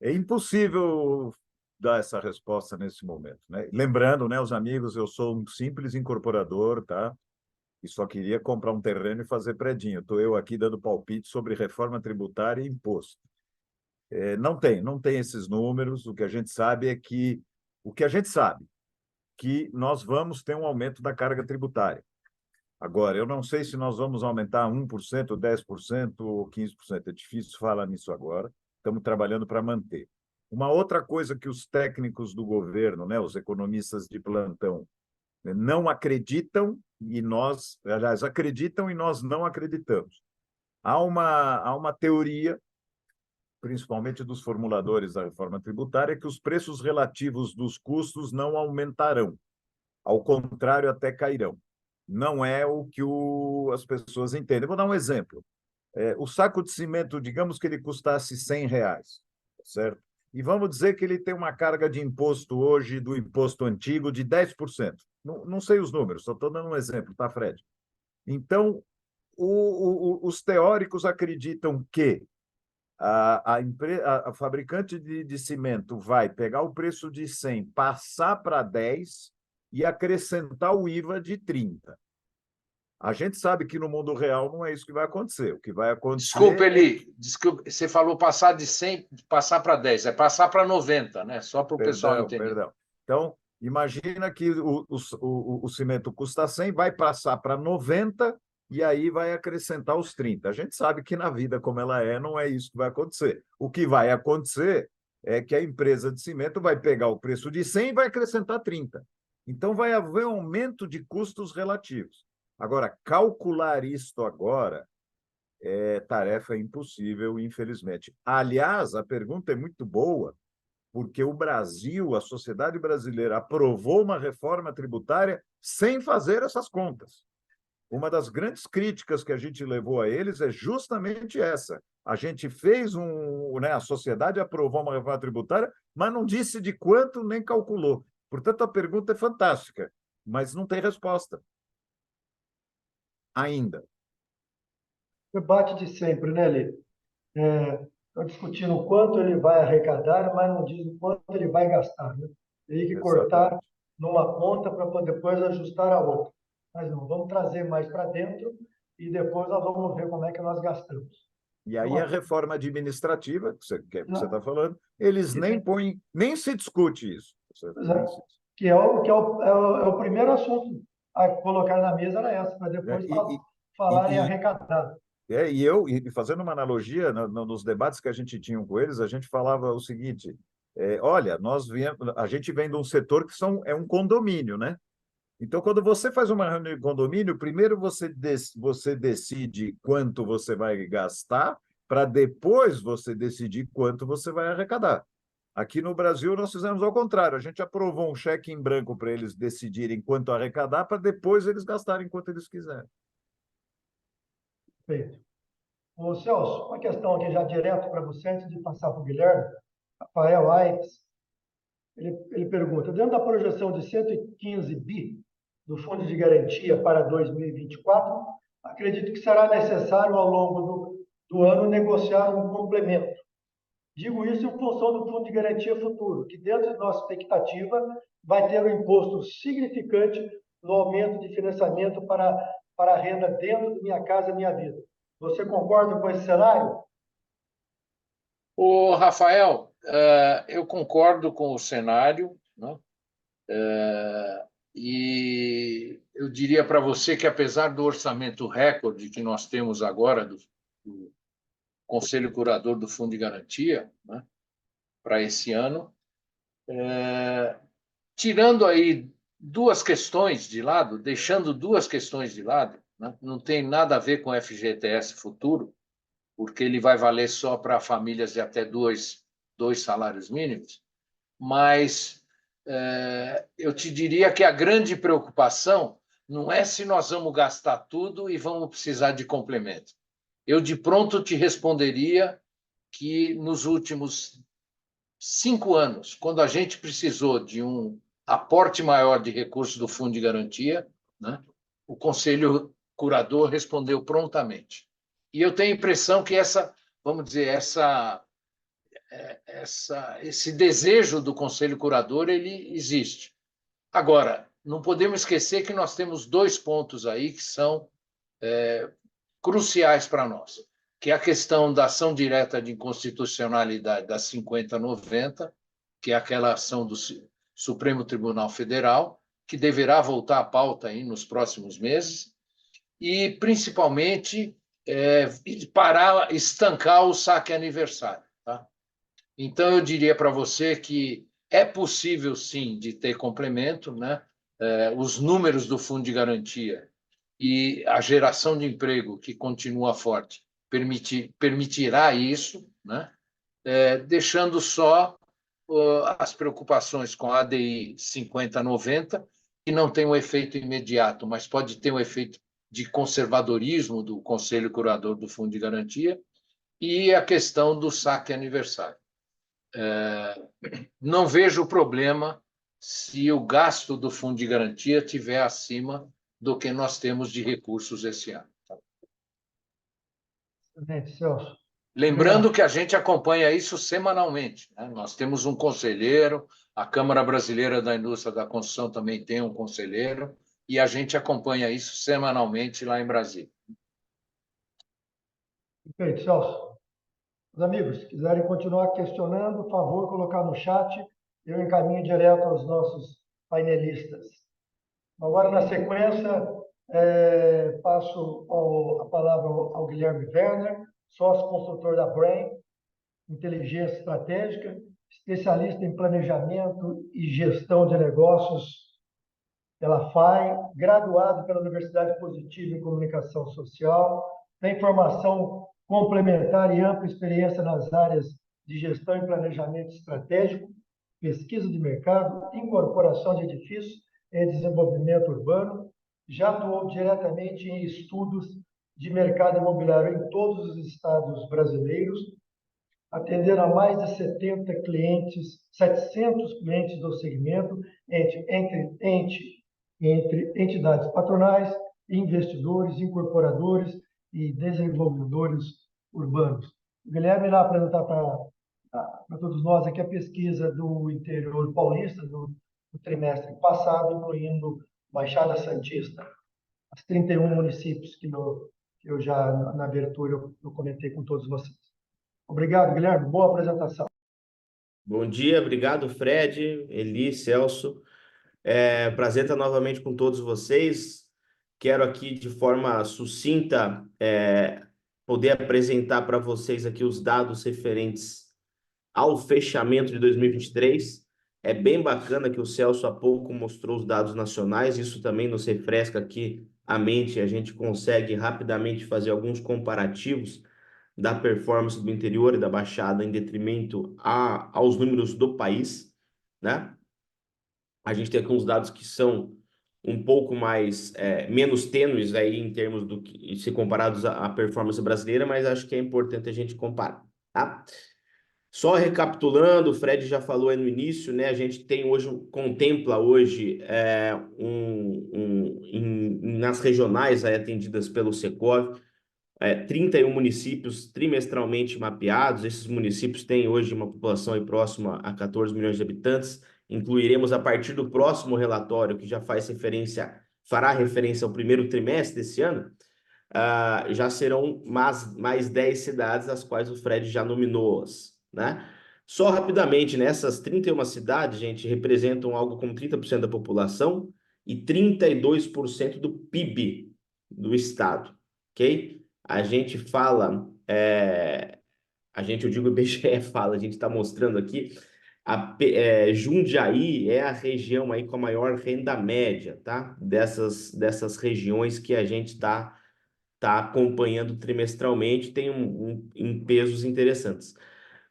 Speaker 1: É impossível dar essa resposta nesse momento, né? Lembrando, né, os amigos, eu sou um simples incorporador, tá? E só queria comprar um terreno e fazer predinho. Estou eu aqui dando palpite sobre reforma tributária e imposto. Não tem esses números. O que a gente sabe é que nós vamos ter um aumento da carga tributária. Agora, eu não sei se nós vamos aumentar 1%, 10% ou 15%. É difícil falar nisso agora. Estamos trabalhando para manter. Uma outra coisa que os técnicos do governo, né, os economistas de plantão, não acreditam e nós, aliás, acreditam e nós não acreditamos. Há uma teoria, principalmente dos formuladores da reforma tributária, que os preços relativos dos custos não aumentarão. Ao contrário, até cairão. Não é o que as pessoas entendem. Vou dar um exemplo. O saco de cimento, digamos que ele custasse R$ 100, certo? E vamos dizer que ele tem uma carga de imposto hoje, do imposto antigo, de 10%. Não sei os números, só estou dando um exemplo, tá, Fred? Então, os teóricos acreditam que a fabricante de cimento vai pegar o preço de 100, passar para 10 e acrescentar o IVA de 30. A gente sabe que no mundo real não é isso que vai acontecer. O que vai acontecer...
Speaker 3: Desculpa, Eli, desculpa, você falou passar de 100, passar para 10, é passar para 90, né? Só para o pessoal entender.
Speaker 1: Perdão. Então, imagina que o cimento custa 100, vai passar para 90 e aí vai acrescentar os 30. A gente sabe que na vida como ela é, não é isso que vai acontecer. O que vai acontecer é que a empresa de cimento vai pegar o preço de 100 e vai acrescentar 30. Então, vai haver um aumento de custos relativos. Agora, calcular isto agora é tarefa impossível, infelizmente. Aliás, a pergunta é muito boa, porque o Brasil, a sociedade brasileira, aprovou uma reforma tributária sem fazer essas contas. Uma das grandes críticas que a gente levou a eles é justamente essa. A gente fez a sociedade aprovou uma reforma tributária, mas não disse de quanto nem calculou. Portanto, a pergunta é fantástica, mas não tem resposta. Ainda.
Speaker 2: Debate de sempre, né, Lê? Estão discutindo o quanto ele vai arrecadar, mas não diz o quanto ele vai gastar, né? Tem que cortar numa ponta para depois ajustar a outra. Mas não, vamos trazer mais para dentro e depois nós vamos ver como é que nós gastamos.
Speaker 1: E aí a reforma administrativa, que você está falando, eles nem põem, nem se discute isso.
Speaker 2: Que é o primeiro assunto a colocar na mesa, era essa, para depois falar em arrecadar.
Speaker 1: E fazendo uma analogia, nos debates que a gente tinha com eles, a gente falava o seguinte: olha, a gente vem de um setor que é um condomínio, né? Então, quando você faz uma reunião de condomínio, primeiro você decide quanto você vai gastar, para depois você decidir quanto você vai arrecadar. Aqui no Brasil, nós fizemos ao contrário. A gente aprovou um cheque em branco para eles decidirem quanto arrecadar, para depois eles gastarem quanto eles quiserem.
Speaker 2: Perfeito. Ô, Celso, uma questão aqui já direto para você, antes de passar para o Guilherme. Rafael Aires, ele pergunta, dentro da projeção de 115 bi do Fundo de Garantia para 2024, acredito que será necessário, ao longo do ano, negociar um complemento. Digo isso em função do Fundo de Garantia Futuro, que, dentro da nossa expectativa, vai ter um imposto significante no aumento de financiamento para a renda dentro do Minha Casa Minha Vida. Você concorda com esse cenário?
Speaker 3: Ô, Rafael, eu concordo com o cenário, né? E eu diria para você que, apesar do orçamento recorde que nós temos agora do Conselho Curador do Fundo de Garantia, né, para esse ano, tirando aí duas questões de lado, deixando duas questões de lado, né, não tem nada a ver com o FGTS Futuro, porque ele vai valer só para famílias de até dois salários mínimos, mas eu te diria que a grande preocupação não é se nós vamos gastar tudo e vamos precisar de complemento. Eu, de pronto, te responderia que nos últimos 5 anos, quando a gente precisou de um aporte maior de recursos do Fundo de Garantia, né, o Conselho Curador respondeu prontamente. E eu tenho a impressão que vamos dizer, esse desejo do Conselho Curador ele existe. Agora, não podemos esquecer que nós temos 2 pontos aí que são cruciais para nós, que é a questão da ação direta de inconstitucionalidade da 5090, que é aquela ação do Supremo Tribunal Federal, que deverá voltar à pauta aí nos próximos meses, e, principalmente, para estancar o saque aniversário. Tá? Então, eu diria para você que é possível, sim, de ter complemento, né? Os números do Fundo de Garantia e a geração de emprego, que continua forte, permitirá isso, né? Deixando só as preocupações com a ADI 5090, que não tem um efeito imediato, mas pode ter um efeito de conservadorismo do Conselho Curador do Fundo de Garantia, e a questão do saque aniversário. Não vejo problema se o gasto do Fundo de Garantia estiver acima do que nós temos de recursos esse ano.
Speaker 2: Excelente, Celso.
Speaker 3: Lembrando que a gente acompanha isso semanalmente, né? Nós temos um conselheiro, a Câmara Brasileira da Indústria da Construção também tem um conselheiro, e a gente acompanha isso semanalmente lá em Brasília.
Speaker 2: Perfeito, Celso. Os amigos, se quiserem continuar questionando, por favor, colocar no chat, eu encaminho direto aos nossos painelistas. Agora, na sequência, passo a palavra ao Guilherme Werner, sócio consultor da Brain, Inteligência Estratégica, especialista em planejamento e gestão de negócios pela FAI, graduado pela Universidade Positiva em Comunicação Social, tem formação complementar e ampla experiência nas áreas de gestão e planejamento estratégico, pesquisa de mercado, incorporação de edifícios e desenvolvimento urbano. Já atuou diretamente em estudos de mercado imobiliário em todos os estados brasileiros, atendendo a mais de 700 clientes do segmento, entre entidades patronais, investidores, incorporadores e desenvolvedores urbanos. O Guilherme irá apresentar para todos nós aqui a pesquisa do interior paulista do trimestre passado, incluindo Baixada Santista, os 31 municípios que eu já, na abertura, eu comentei com todos vocês. Obrigado, Guilherme. Boa apresentação.
Speaker 4: Bom dia, obrigado, Fred, Eli, Celso. Prazer estar novamente com todos vocês. Quero aqui, de forma sucinta, poder apresentar para vocês aqui os dados referentes ao fechamento de 2023. É bem bacana que o Celso há pouco mostrou os dados nacionais, isso também nos refresca aqui a mente, a gente consegue rapidamente fazer alguns comparativos da performance do interior e da Baixada em detrimento aos números do país, né? A gente tem aqui uns dados que são um pouco mais menos tênues aí em termos do que se comparados à performance brasileira, mas acho que é importante a gente comparar, tá? Só recapitulando, o Fred já falou aí no início, né? A gente tem contempla hoje nas regionais aí atendidas pelo Secov, 31 municípios trimestralmente mapeados. Esses municípios têm hoje uma população aí próxima a 14 milhões de habitantes. Incluiremos a partir do próximo relatório, que já fará referência ao primeiro trimestre desse ano, já serão mais 10 cidades, as quais o Fred já nominou-as, né? Só rapidamente, nessas 31 cidades, gente, representam algo como 30% da população e 32% do PIB do estado, ok? A gente fala, eu digo o IBGE fala, a gente está mostrando aqui, Jundiaí é a região aí com a maior renda média, tá? Dessas regiões que a gente está acompanhando trimestralmente, tem em pesos interessantes.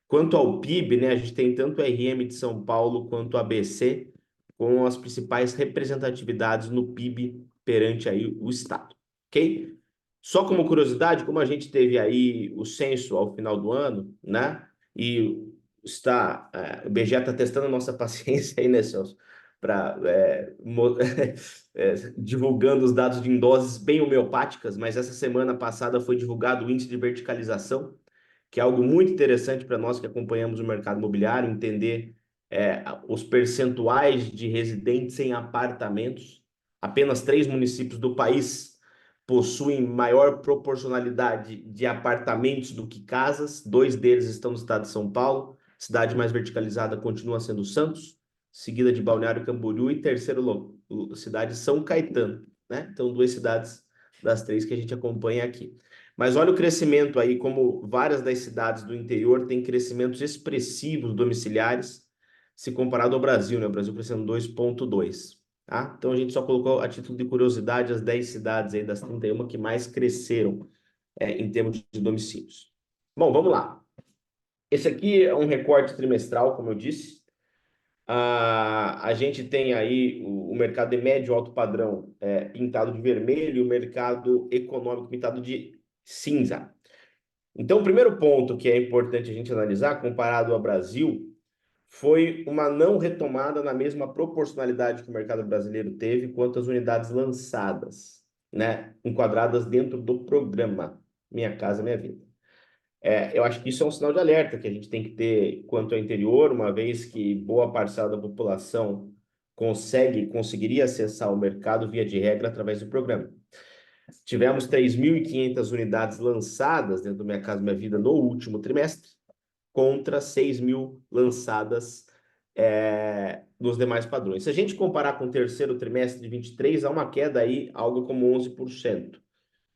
Speaker 4: Quanto ao PIB, né, a gente tem tanto o RM de São Paulo quanto o ABC, com as principais representatividades no PIB perante aí o estado, ok? Só como curiosidade, como a gente teve aí o censo ao final do ano, né? E o IBGE está testando a nossa paciência aí, né, Celso? Para divulgando os dados em doses bem homeopáticas, mas essa semana passada foi divulgado o índice de verticalização, que é algo muito interessante para nós que acompanhamos o mercado imobiliário, entender os percentuais de residentes em apartamentos. Apenas 3 municípios do país possuem maior proporcionalidade de apartamentos do que casas. 2 deles estão no estado de São Paulo. Cidade mais verticalizada continua sendo Santos, seguida de Balneário Camboriú e terceiro cidade São Caetano, né? Então, 2 cidades das 3 que a gente acompanha aqui. Mas olha o crescimento aí, como várias das cidades do interior têm crescimentos expressivos domiciliares, se comparado ao Brasil, né? O Brasil crescendo 2,2. Tá? Então a gente só colocou a título de curiosidade as 10 cidades aí das 31 que mais cresceram em termos de domicílios. Bom, vamos lá. Esse aqui é um recorte trimestral, como eu disse. A gente tem aí o mercado de médio alto padrão pintado de vermelho e o mercado econômico pintado de cinza. Então, o primeiro ponto que é importante a gente analisar, comparado ao Brasil, foi uma não retomada na mesma proporcionalidade que o mercado brasileiro teve quanto as unidades lançadas, né? Enquadradas dentro do programa Minha Casa Minha Vida. Eu acho que isso é um sinal de alerta que a gente tem que ter quanto ao interior, uma vez que boa parcela da população conseguiria acessar o mercado via de regra através do programa. Tivemos 3.500 unidades lançadas dentro do Minha Casa Minha Vida no último trimestre, contra 6.000 lançadas nos demais padrões. Se a gente comparar com o terceiro trimestre de 23, há uma queda aí, algo como 11%.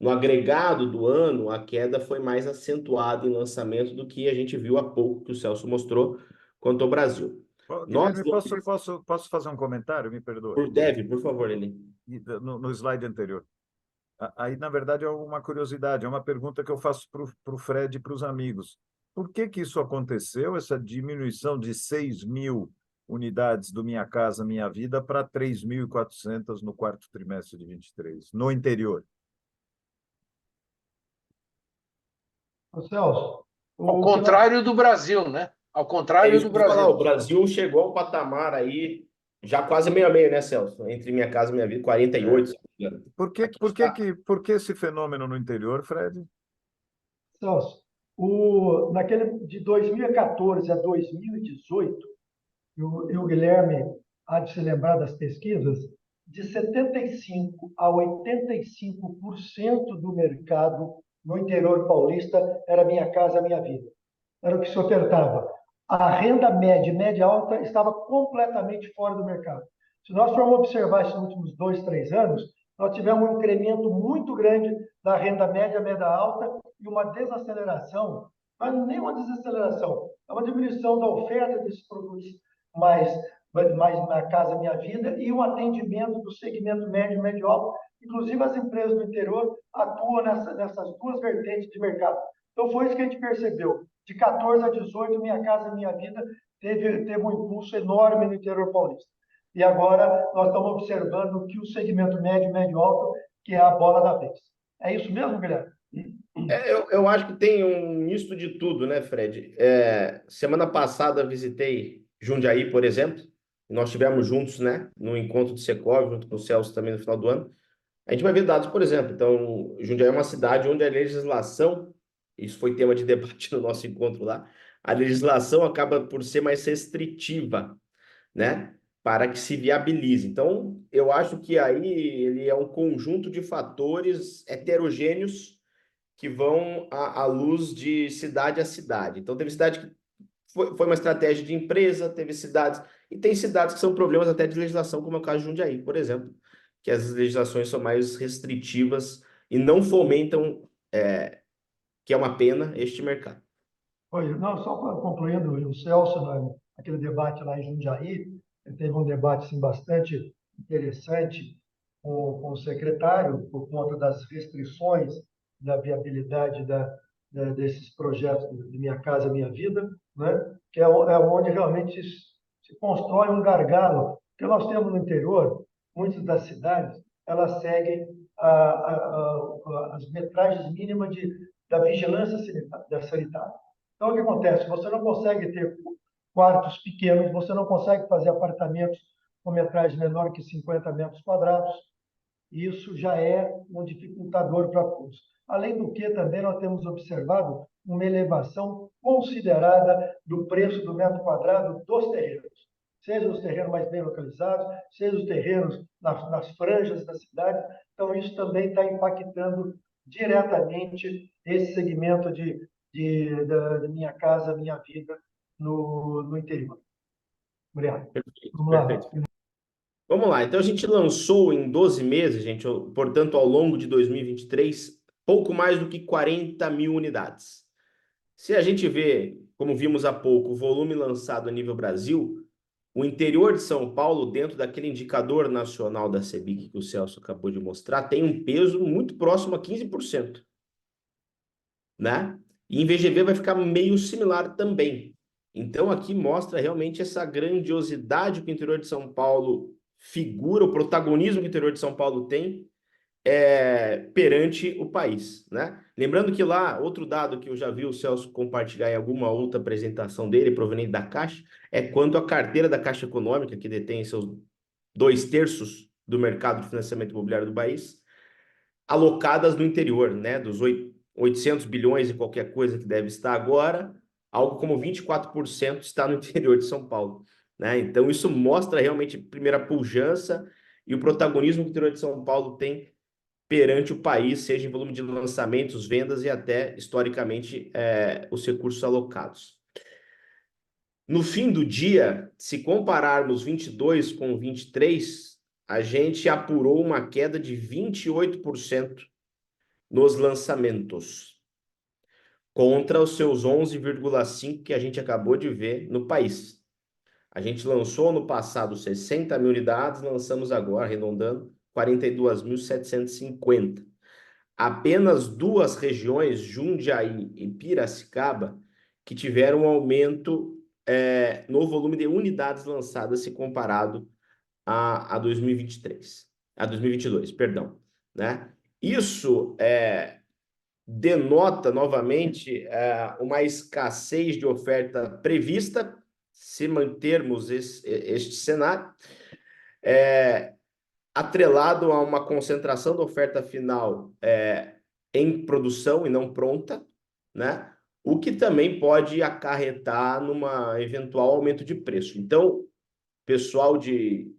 Speaker 4: No agregado do ano, a queda foi mais acentuada em lançamento do que a gente viu há pouco, que o Celso mostrou, quanto ao Brasil.
Speaker 1: Guilherme, posso fazer um comentário? Me perdoe.
Speaker 4: Por favor, Eli.
Speaker 1: No slide anterior. Aí, na verdade, é uma curiosidade, é uma pergunta que eu faço para o Fred e para os amigos. Por que isso aconteceu, essa diminuição de 6.000 unidades do Minha Casa Minha Vida para 3.400 no quarto trimestre de 23, no interior?
Speaker 2: Celso,
Speaker 3: Ao contrário do Brasil, né? Ao contrário do Brasil.
Speaker 4: O Brasil chegou ao patamar aí, já quase meio a meio, né, Celso? Entre Minha Casa Minha Vida, 48.
Speaker 1: Por que esse fenômeno no interior, Fred?
Speaker 2: Celso, naquele de 2014 a 2018, e o Guilherme há de se lembrar das pesquisas, de 75% a 85% do mercado no interior paulista era Minha Casa Minha Vida. Era o que se ofertava. A renda média e média alta estava completamente fora do mercado. Se nós formos observar esses últimos 2, 3 anos, nós tivemos um incremento muito grande da renda média, média alta e uma desaceleração, mas nem uma desaceleração, é uma diminuição da oferta desses produtos mais na Casa Minha Vida e um atendimento do segmento médio e médio alto. Inclusive, as empresas do interior atuam nessas duas vertentes de mercado. Então, foi isso que a gente percebeu. De 14 a 18, Minha Casa Minha Vida teve um impulso enorme no interior paulista. E agora nós estamos observando que o segmento médio e médio alto, que é a bola da vez. É isso mesmo, Guilherme?
Speaker 4: Eu acho que tem um misto de tudo, né, Fred? Semana passada visitei Jundiaí, por exemplo. Nós estivemos juntos, né, no encontro de Secov, junto com o Celso também no final do ano. A gente vai ver dados, por exemplo. Então, Jundiaí é uma cidade onde a legislação, isso foi tema de debate no nosso encontro lá, a legislação acaba por ser mais restritiva, né, para que se viabilize. Então, eu acho que aí ele é um conjunto de fatores heterogêneos que vão à luz de cidade a cidade. Então, teve cidade que foi uma estratégia de empresa, teve cidades... E tem cidades que são problemas até de legislação, como é o caso de Jundiaí, por exemplo, que as legislações são mais restritivas e não fomentam, que é uma pena, este mercado.
Speaker 2: Não, só concluindo, o Celso, naquele debate lá em Jundiaí, ele teve um debate assim, bastante interessante com o secretário, por conta das restrições da viabilidade desses projetos de Minha Casa Minha Vida, né? Que é onde realmente se constrói um gargalo. Porque nós temos no interior, muitas das cidades, elas seguem as metragens mínimas da vigilância sanitária. Então, o que acontece? Você não consegue ter quartos pequenos, você não consegue fazer apartamentos com metragem menor que 50 metros quadrados. Isso já é um dificultador para todos. Além do que, também nós temos observado uma elevação considerada do preço do metro quadrado dos terrenos, seja os terrenos mais bem localizados, seja os terrenos nas franjas da cidade. Então, isso também está impactando diretamente esse segmento da Minha Casa Minha Vida no interior. Obrigado.
Speaker 4: Perfeito,
Speaker 2: Vamos lá.
Speaker 4: perfeito. Vamos lá, então a gente lançou em 12 meses, gente, portanto, ao longo de 2023, pouco mais do que 40 mil unidades. Se a gente vê, como vimos há pouco, o volume lançado a nível Brasil, o interior de São Paulo, dentro daquele indicador nacional da CEBIC que o Celso acabou de mostrar, tem um peso muito próximo a 15%, né? E em VGV vai ficar meio similar também. Então aqui mostra realmente essa grandiosidade que o interior de São Paulo figura, o protagonismo que o interior de São Paulo tem perante o país, né? Lembrando que lá, outro dado que eu já vi o Celso compartilhar em alguma outra apresentação dele, proveniente da Caixa, é quanto a carteira da Caixa Econômica, que detém seus 2/3 do mercado de financiamento imobiliário do país, alocadas no interior, né? Dos 800 bilhões e qualquer coisa que deve estar agora, algo como 24% está no interior de São Paulo, né? Então, isso mostra realmente, primeiro, a pujança e o protagonismo que o interior de São Paulo tem perante o país, seja em volume de lançamentos, vendas e até, historicamente, os recursos alocados. No fim do dia, se compararmos 22 com 23, a gente apurou uma queda de 28% nos lançamentos, contra os seus 11,5% que a gente acabou de ver no país. A gente lançou no passado 60 mil unidades, lançamos agora, arredondando, 42.750. Apenas duas regiões, Jundiaí e Piracicaba, que tiveram um aumento no volume de unidades lançadas se comparado a 2023, a 2022, perdão, né? Isso denota novamente uma escassez de oferta prevista, se mantermos este cenário, atrelado a uma concentração da oferta final em produção e não pronta, né? O que também pode acarretar numa eventual aumento de preço. Então, pessoal de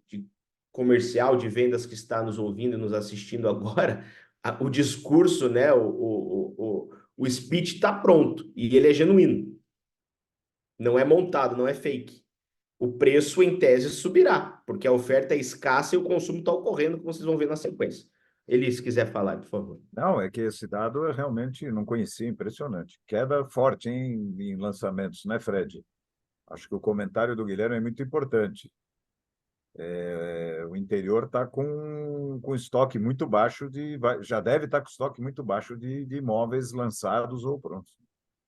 Speaker 4: comercial, de vendas que está nos ouvindo e nos assistindo agora, o discurso, né, o speech está pronto e ele é genuíno. Não é montado, não é fake. O preço, em tese, subirá, porque a oferta é escassa e o consumo está ocorrendo, como vocês vão ver na sequência. Elis, se quiser falar, por favor.
Speaker 1: Não, é que esse dado eu realmente não conhecia, impressionante. Queda forte em lançamentos, né, Fred? Acho que o comentário do Guilherme é muito importante. O interior está com estoque muito baixo já deve estar com estoque muito baixo de imóveis lançados ou prontos.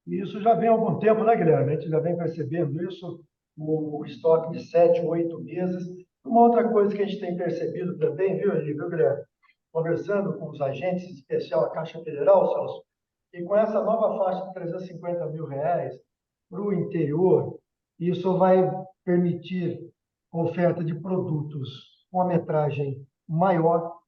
Speaker 2: Isso já vem há algum tempo, né, Guilherme? A gente já vem percebendo isso, o estoque de 7 ou 8 meses. Uma outra coisa que a gente tem percebido também, viu, Guilherme? Conversando com os agentes, em especial a Caixa Federal, Celso, e com essa nova faixa de 350 mil reais para o interior, isso vai permitir oferta de produtos com a metragem maior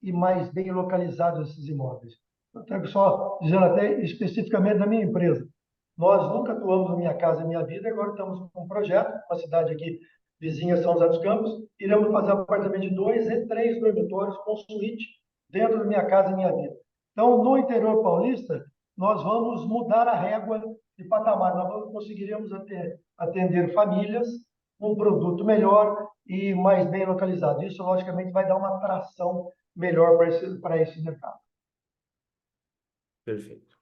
Speaker 2: e mais bem localizados esses imóveis. Então, só dizendo até especificamente da minha empresa, nós nunca atuamos no Minha Casa Minha Vida, e agora estamos com um projeto, uma cidade aqui vizinha, São José dos Campos, iremos fazer um apartamento de 2 e 3 dormitórios com suíte dentro do Minha Casa Minha Vida. Então, no interior paulista, nós vamos mudar a régua de patamar, nós conseguiremos atender famílias com um produto melhor e mais bem localizado. Isso, logicamente, vai dar uma atração melhor para esse mercado.
Speaker 4: Perfeito.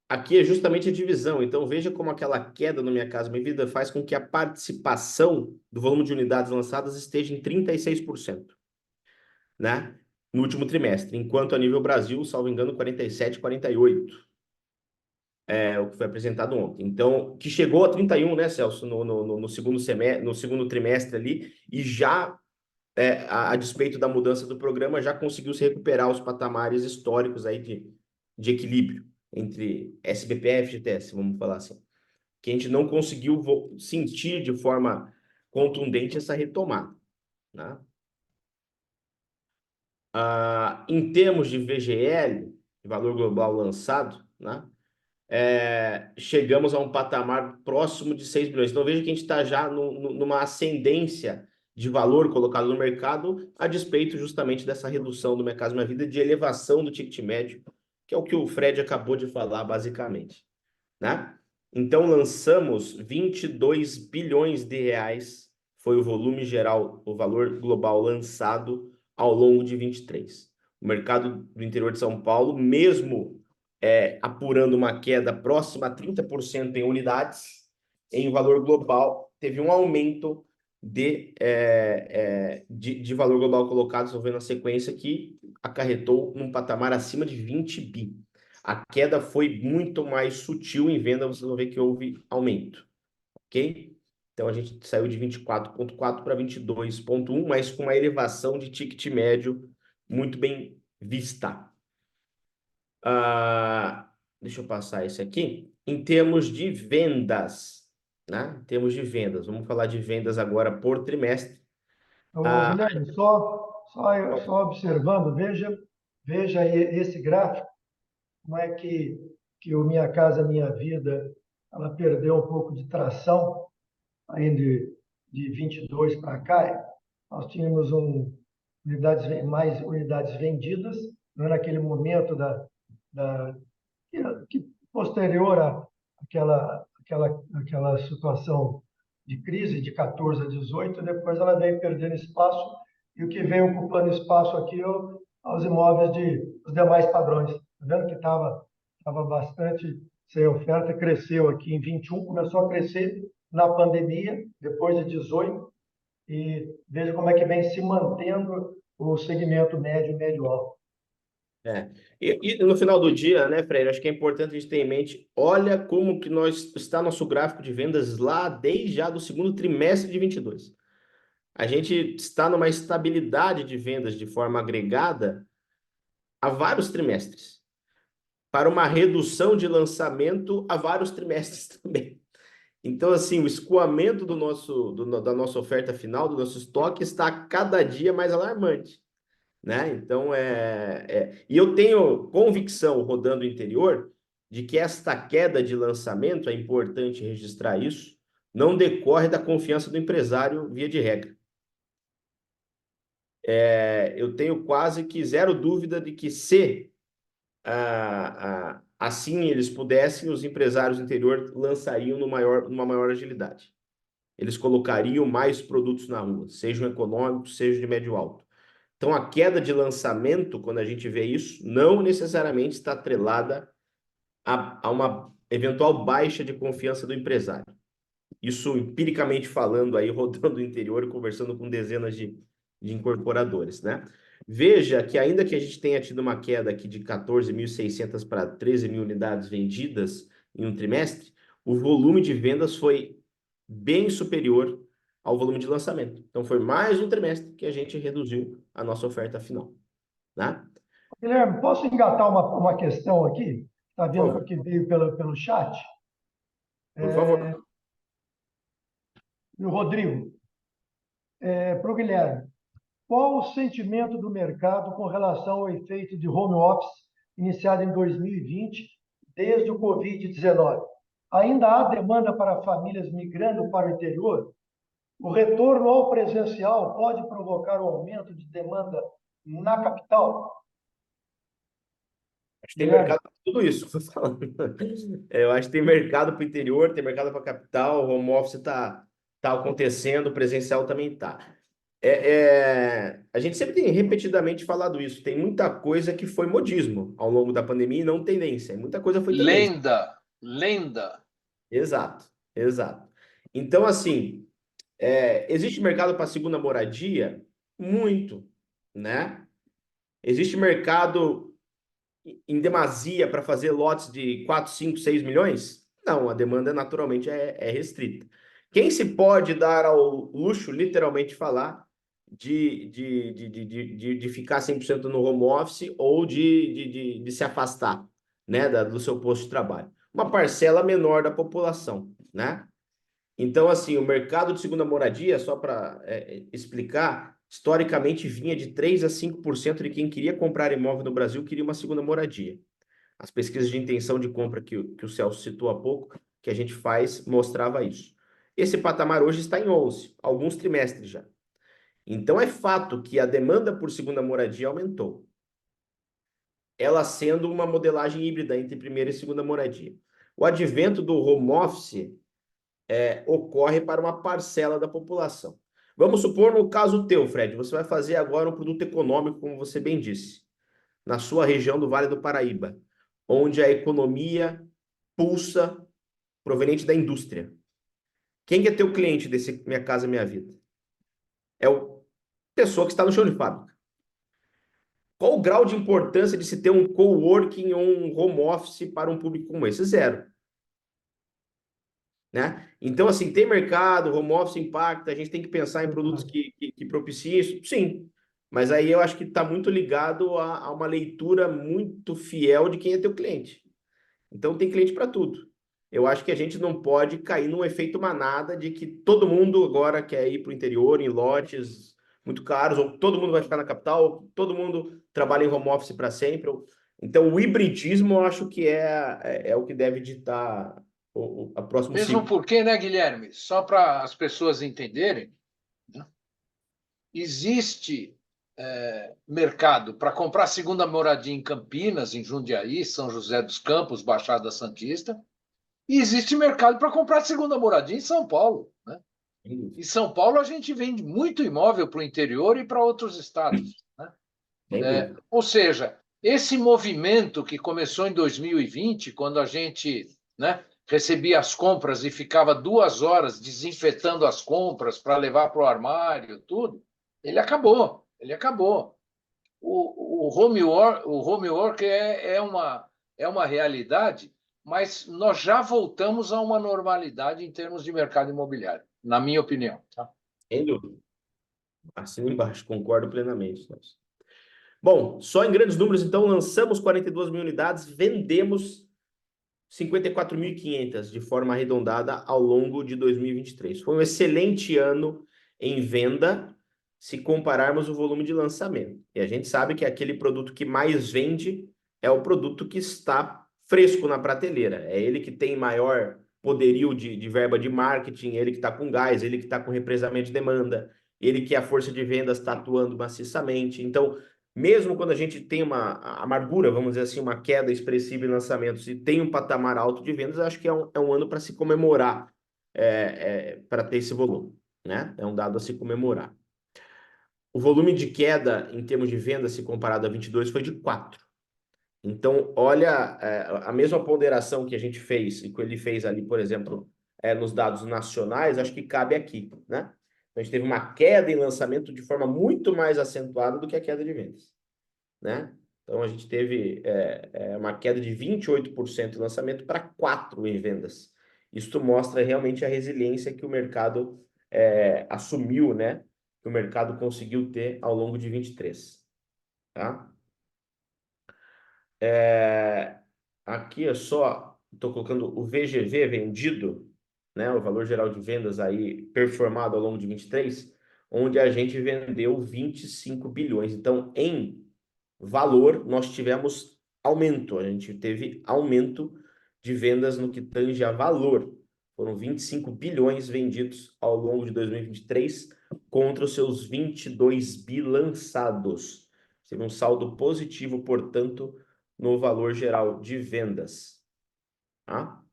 Speaker 4: Aqui é justamente a divisão. Então, veja como aquela queda no Minha Casa Minha Vida faz com que a participação do volume de unidades lançadas esteja em 36%, né? No último trimestre, enquanto a nível Brasil, salvo engano, 47, 48. O que foi apresentado ontem. Então, que chegou a 31, né, Celso, no segundo semestre, no segundo trimestre ali, e já a despeito da mudança do programa, já conseguiu se recuperar os patamares históricos aí de equilíbrio entre SBPE e FGTS, vamos falar assim. Que a gente não conseguiu sentir de forma contundente essa retomada, né? Em termos de VGL, valor global lançado, né? Chegamos a um patamar próximo de 6 bilhões. Então, veja que a gente está já numa ascendência de valor colocado no mercado, a despeito justamente dessa redução do Minha Casa Minha Vida, de elevação do ticket médio, que é o que o Fred acabou de falar, basicamente, né? Então, lançamos 22 bilhões de reais, foi o volume geral, o valor global lançado ao longo de 23. O mercado do interior de São Paulo, mesmo apurando uma queda próxima a 30% em unidades, em valor global, teve um aumento de valor global colocado, estou vendo a sequência, que acarretou num patamar acima de 20 bi. A queda foi muito mais sutil em venda, vocês vão ver que houve aumento, ok? Então, a gente saiu de 24,4 para 22,1, mas com uma elevação de ticket médio muito bem vista. Deixa eu passar esse aqui. Em termos de vendas, né? Em termos de vendas, vamos falar de vendas agora por trimestre.
Speaker 2: Guilherme, só observando, veja aí esse gráfico, como é que o Minha Casa Minha Vida, ela perdeu um pouco de tração aí de 22 para cá. Nós tínhamos mais unidades vendidas, não é naquele momento que posterior àquela situação de crise de 14 a 18, depois ela veio perdendo espaço, e o que veio ocupando espaço aqui aos imóveis os demais padrões. Está vendo que estava bastante sem oferta, cresceu aqui em 21, começou a crescer na pandemia, depois de 18, e veja como é que vem se mantendo o segmento médio-alto.
Speaker 4: E no final do dia, né, Freire, acho que é importante a gente ter em mente, olha como que está nosso gráfico de vendas lá desde já do segundo trimestre de 22. A gente está numa estabilidade de vendas de forma agregada há vários trimestres, para uma redução de lançamento há vários trimestres também. Então, assim, o escoamento da nossa oferta final, do nosso estoque, está cada dia mais alarmante, né? Então, e eu tenho convicção, rodando o interior, de que esta queda de lançamento, é importante registrar isso, não decorre da confiança do empresário via de regra. Eu tenho quase que zero dúvida de que se assim eles pudessem, os empresários do interior lançariam numa maior agilidade. Eles colocariam mais produtos na rua, sejam econômicos, sejam de médio alto. Então, a queda de lançamento, quando a gente vê isso, não necessariamente está atrelada a uma eventual baixa de confiança do empresário. Isso, empiricamente falando, aí rodando o interior e conversando com dezenas de incorporadores, né? Veja que ainda que a gente tenha tido uma queda aqui de 14.600 para 13.000 unidades vendidas em um trimestre, o volume de vendas foi bem superior ao volume de lançamento. Então, foi mais um trimestre que a gente reduziu a nossa oferta final, né?
Speaker 2: Guilherme, posso engatar uma questão aqui? Está vendo que veio pelo chat?
Speaker 4: Por favor.
Speaker 2: E o Rodrigo, para o Guilherme, qual o sentimento do mercado com relação ao efeito de home office iniciado em 2020, desde o Covid-19? Ainda há demanda para famílias migrando para o interior? O retorno ao presencial pode provocar um aumento de demanda na capital?
Speaker 4: Acho que tem mercado para tudo isso, estou falando. Eu acho que tem mercado para o interior, tem mercado para a capital, o home office está acontecendo, o presencial também está. A gente sempre tem repetidamente falado isso. Tem muita coisa que foi modismo ao longo da pandemia e não tendência. Muita coisa foi tendência.
Speaker 3: Lenda.
Speaker 4: Exato. Então, assim, existe mercado para segunda moradia? Muito, né? Existe mercado em demasia para fazer lotes de 4, 5, 6 milhões? Não, a demanda naturalmente é restrita. Quem se pode dar ao luxo, literalmente falar, de ficar 100% no home office ou de se afastar, né, do seu posto de trabalho. Uma parcela menor da população, né? Então, assim, o mercado de segunda moradia, só para explicar, historicamente vinha de 3 a 5% de quem queria comprar imóvel no Brasil queria uma segunda moradia. As pesquisas de intenção de compra que o Celso citou há pouco, que a gente faz, mostrava isso. Esse patamar hoje está em 11, alguns trimestres já. Então, é fato que a demanda por segunda moradia aumentou. Ela sendo uma modelagem híbrida entre primeira e segunda moradia. O advento do home office ocorre para uma parcela da população. Vamos supor no caso teu, Fred, você vai fazer agora um produto econômico, como você bem disse, na sua região do Vale do Paraíba, onde a economia pulsa proveniente da indústria. Quem é teu cliente desse Minha Casa Minha Vida? É a pessoa que está no chão de fábrica. Qual o grau de importância de se ter um coworking ou um home office para um público como esse? Zero. Né? Então, assim, tem mercado, home office impacta, a gente tem que pensar em produtos que propiciem isso, sim. Mas aí eu acho que está muito ligado a uma leitura muito fiel de quem é teu cliente. Então, tem cliente para tudo. Eu acho que a gente não pode cair num efeito manada de que todo mundo agora quer ir para o interior em lotes muito caros, ou todo mundo vai ficar na capital, ou todo mundo trabalha em home office para sempre. Então, o hibridismo eu acho que é o que deve ditar a próximo
Speaker 3: Mesmo
Speaker 4: ciclo.
Speaker 3: porque, né, Guilherme? Só para as pessoas entenderem, né, existe mercado para comprar segunda moradia em Campinas, em Jundiaí, São José dos Campos, Baixada Santista, e existe mercado para comprar segunda moradia em São Paulo. Né? Em São Paulo, a gente vende muito imóvel para o interior e para outros estados. Né? Ou seja, esse movimento que começou em 2020, quando a gente, né, recebia as compras e ficava 2 horas desinfetando as compras para levar para o armário, tudo, ele acabou. Ele acabou. O home work é uma realidade, mas nós já voltamos a uma normalidade em termos de mercado imobiliário, na minha opinião. Tá?
Speaker 4: Sem dúvida. Assina embaixo, concordo plenamente. Bom, só em grandes números, então, lançamos 42 mil unidades, vendemos 54.500 de forma arredondada ao longo de 2023. Foi um excelente ano em venda, se compararmos o volume de lançamento. E a gente sabe que aquele produto que mais vende é o produto que está fresco na prateleira. É ele que tem maior poderio de verba de marketing, ele que está com gás, ele que está com represamento de demanda, ele que a força de vendas está atuando maciçamente. Então, mesmo quando a gente tem uma amargura, vamos dizer assim, uma queda expressiva em lançamentos e tem um patamar alto de vendas, acho que é um ano para se comemorar, para ter esse volume, né? É um dado a se comemorar. O volume de queda em termos de vendas, se comparado a 22, foi de 4. Então, olha, a mesma ponderação que a gente fez e que ele fez ali, por exemplo, nos dados nacionais, acho que cabe aqui, né? Então, a gente teve uma queda em lançamento de forma muito mais acentuada do que a queda de vendas, né? Então, a gente teve uma queda de 28% em lançamento para 4% em vendas. Isso mostra realmente a resiliência que o mercado assumiu, né? Que o mercado conseguiu ter ao longo de 23, tá? Aqui eu só estou colocando o VGV vendido, né, o valor geral de vendas aí performado ao longo de 23, onde a gente vendeu 25 bilhões. Então, em valor, nós tivemos aumento, a gente teve aumento de vendas no que tange a valor. Foram 25 bilhões vendidos ao longo de 2023 contra os seus 22 bi lançados. Teve um saldo positivo, portanto, no valor geral de vendas. Tá?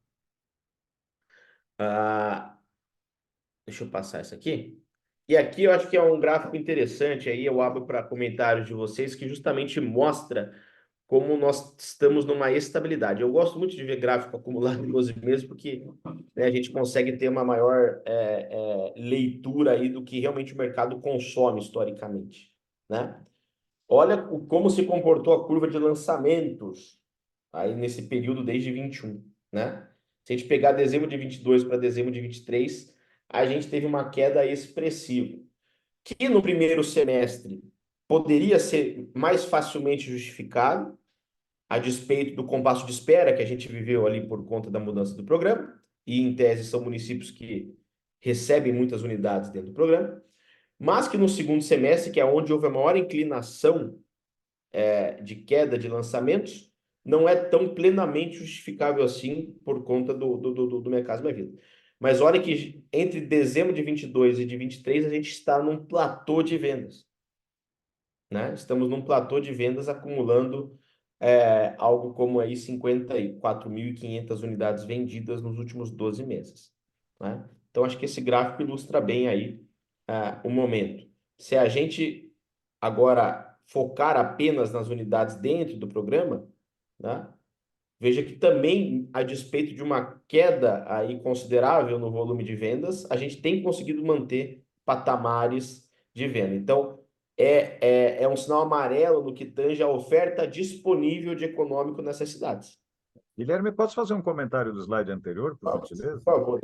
Speaker 4: Deixa eu passar isso aqui. E aqui eu acho que é um gráfico interessante, aí eu abro para comentários de vocês, que justamente mostra como nós estamos numa estabilidade. Eu gosto muito de ver gráfico acumulado em 12 meses, porque né, a gente consegue ter uma maior leitura aí do que realmente o mercado consome historicamente, né? Olha como se comportou a curva de lançamentos aí nesse período desde 21, né? Se a gente pegar dezembro de 22 para dezembro de 23, a gente teve uma queda expressiva, que no primeiro semestre poderia ser mais facilmente justificado, a despeito do compasso de espera que a gente viveu ali por conta da mudança do programa, e em tese são municípios que recebem muitas unidades dentro do programa, mas que no segundo semestre, que é onde houve a maior inclinação de queda de lançamentos, não é tão plenamente justificável assim por conta do Minha Casa Minha Vida. Mas olha que entre dezembro de 22 e de 23 a gente está num platô de vendas, né? Estamos num platô de vendas acumulando algo como aí 54.500 unidades vendidas nos últimos 12 meses, né? Então acho que esse gráfico ilustra bem aí o momento. Se a gente agora focar apenas nas unidades dentro do programa, né? Veja que também, a despeito de uma queda aí considerável no volume de vendas, a gente tem conseguido manter patamares de venda. Então, é um sinal amarelo no que tange a oferta disponível de econômico nessas cidades.
Speaker 1: Guilherme, posso fazer um comentário do slide anterior, por
Speaker 4: Por
Speaker 1: gentileza?
Speaker 4: favor.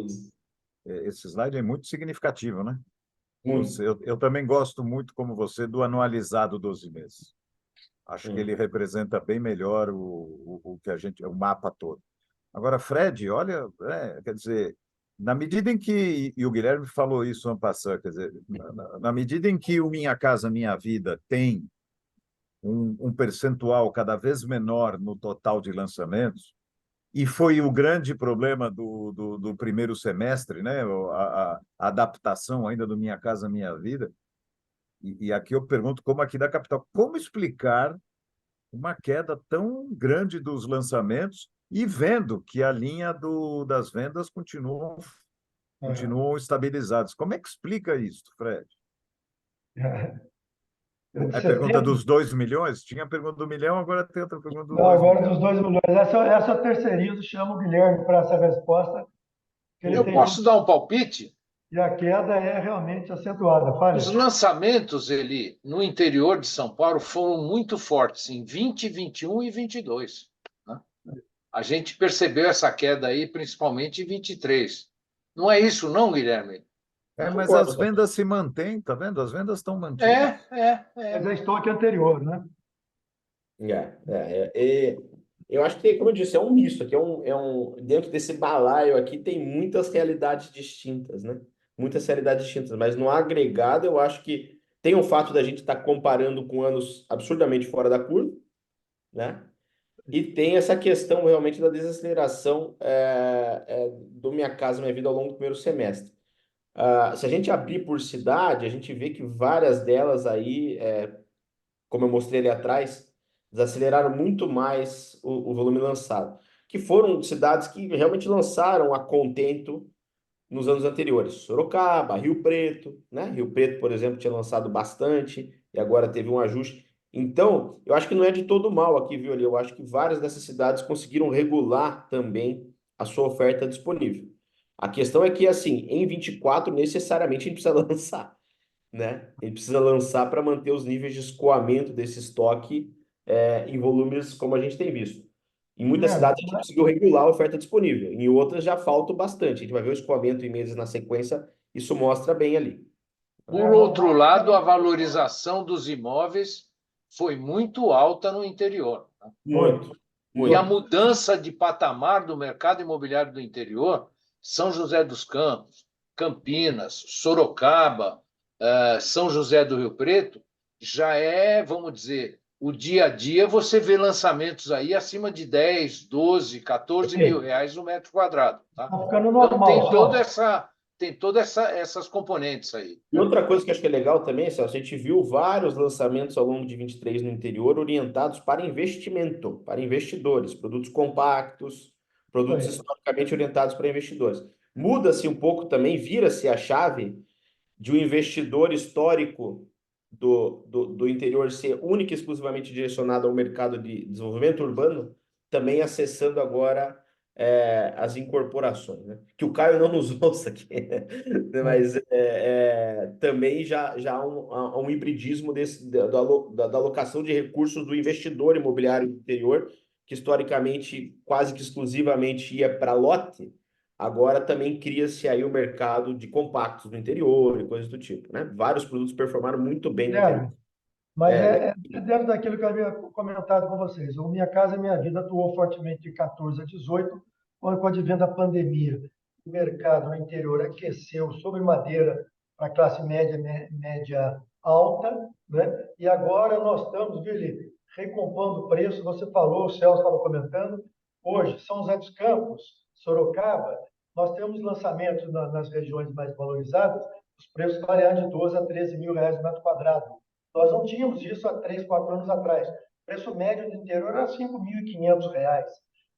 Speaker 1: Esse slide é muito significativo, né?
Speaker 4: Muito.
Speaker 1: Eu também gosto muito, como você, do anualizado 12 meses. Acho que ele representa bem melhor o que a gente, o mapa todo. Agora, Fred, olha, quer dizer, na medida em que, e o Guilherme falou isso ano passado, quer dizer, na medida em que o Minha Casa Minha Vida tem um percentual cada vez menor no total de lançamentos, e foi o grande problema do primeiro semestre, né? A adaptação ainda do Minha Casa Minha Vida. E aqui eu pergunto, como aqui da capital, como explicar uma queda tão grande dos lançamentos e vendo que a linha das vendas continuam estabilizadas? Como é que explica isso, Fred?
Speaker 2: De
Speaker 1: A pergunta
Speaker 2: setembro,
Speaker 1: dos 2 milhões? Tinha a pergunta do milhão, agora tem outra pergunta dos
Speaker 2: não,
Speaker 1: 2
Speaker 2: agora dos
Speaker 1: milhões.
Speaker 2: 2 milhões. Essa eu terceirizo, chamo o Guilherme para essa resposta, que ele
Speaker 3: Eu
Speaker 2: tem
Speaker 3: posso
Speaker 2: tudo.
Speaker 3: dar um palpite?
Speaker 2: E a queda é realmente acentuada. Fale.
Speaker 3: Os lançamentos ele, no interior de São Paulo foram muito fortes em 20, 21 e 22. Né? A gente percebeu essa queda aí principalmente em 23. Não é isso, não, Guilherme?
Speaker 1: Mas as vendas se mantêm, tá vendo? As vendas estão mantidas.
Speaker 2: Mas é estoque anterior, né?
Speaker 4: Eu acho que, como eu disse, é um misto aqui, dentro desse balaio aqui tem muitas realidades distintas, né? Muitas realidades distintas, mas no agregado eu acho que tem o fato da gente estar comparando com anos absurdamente fora da curva, né? E tem essa questão realmente da desaceleração do Minha Casa Minha Vida ao longo do primeiro semestre. Se a gente abrir por cidade, a gente vê que várias delas aí, como eu mostrei ali atrás, desaceleraram muito mais o volume lançado, que foram cidades que realmente lançaram a contento nos anos anteriores. Sorocaba, Rio Preto, né? Rio Preto, por exemplo, tinha lançado bastante e agora teve um ajuste. Então, eu acho que não é de todo mal aqui, viu, ali? Eu acho que várias dessas cidades conseguiram regular também a sua oferta disponível. A questão é que, assim, em 24, necessariamente a gente precisa lançar, né? A gente precisa lançar para manter os níveis de escoamento desse estoque em volumes como a gente tem visto. Em muitas cidades a gente conseguiu regular a oferta disponível, em outras já falta bastante. A gente vai ver o escoamento em meses na sequência, isso mostra bem ali.
Speaker 3: Por outro lado, a valorização dos imóveis foi muito alta no interior. Né?
Speaker 4: Muito,
Speaker 3: E a
Speaker 4: muito.
Speaker 3: mudança de patamar do mercado imobiliário do interior, São José dos Campos, Campinas, Sorocaba, São José do Rio Preto, já é, vamos dizer, o dia a dia você vê lançamentos aí acima de 10, 12, 14 mil reais no metro quadrado. Tá?
Speaker 2: Tá ficando
Speaker 3: Então
Speaker 2: normal.
Speaker 3: tem todas essas componentes aí.
Speaker 4: E outra coisa que eu acho que é legal também, Celso, a gente viu vários lançamentos ao longo de 23 no interior orientados para investimento, para investidores, produtos compactos, produtos historicamente orientados para investidores. Muda-se um pouco também, vira-se a chave de um investidor histórico do interior ser único e exclusivamente direcionado ao mercado de desenvolvimento urbano, também acessando agora as incorporações, né? Que o Caio não nos ouça aqui, mas também já há um hibridismo da alocação de recursos do investidor imobiliário do interior, que historicamente quase que exclusivamente ia para lote, agora também cria-se aí o mercado de compactos no interior e coisas do tipo, né? Vários produtos performaram muito bem no interior.
Speaker 2: Guilherme, mas
Speaker 4: É,
Speaker 2: é dentro daquilo que eu havia comentado com vocês. O Minha Casa Minha Vida atuou fortemente de 14 a 18, quando com o advento da pandemia, o mercado no interior aqueceu sobre madeira para a classe média, média alta, né? E agora nós estamos, Vili, recompondo o preço. Você falou, o Celso estava comentando, hoje, São José dos Campos, Sorocaba, nós temos lançamentos nas regiões mais valorizadas, os preços variando de 12 a 13 mil reais no metro quadrado. Nós não tínhamos isso há 3, 4 anos atrás. O preço médio do interior era R$ 5.500.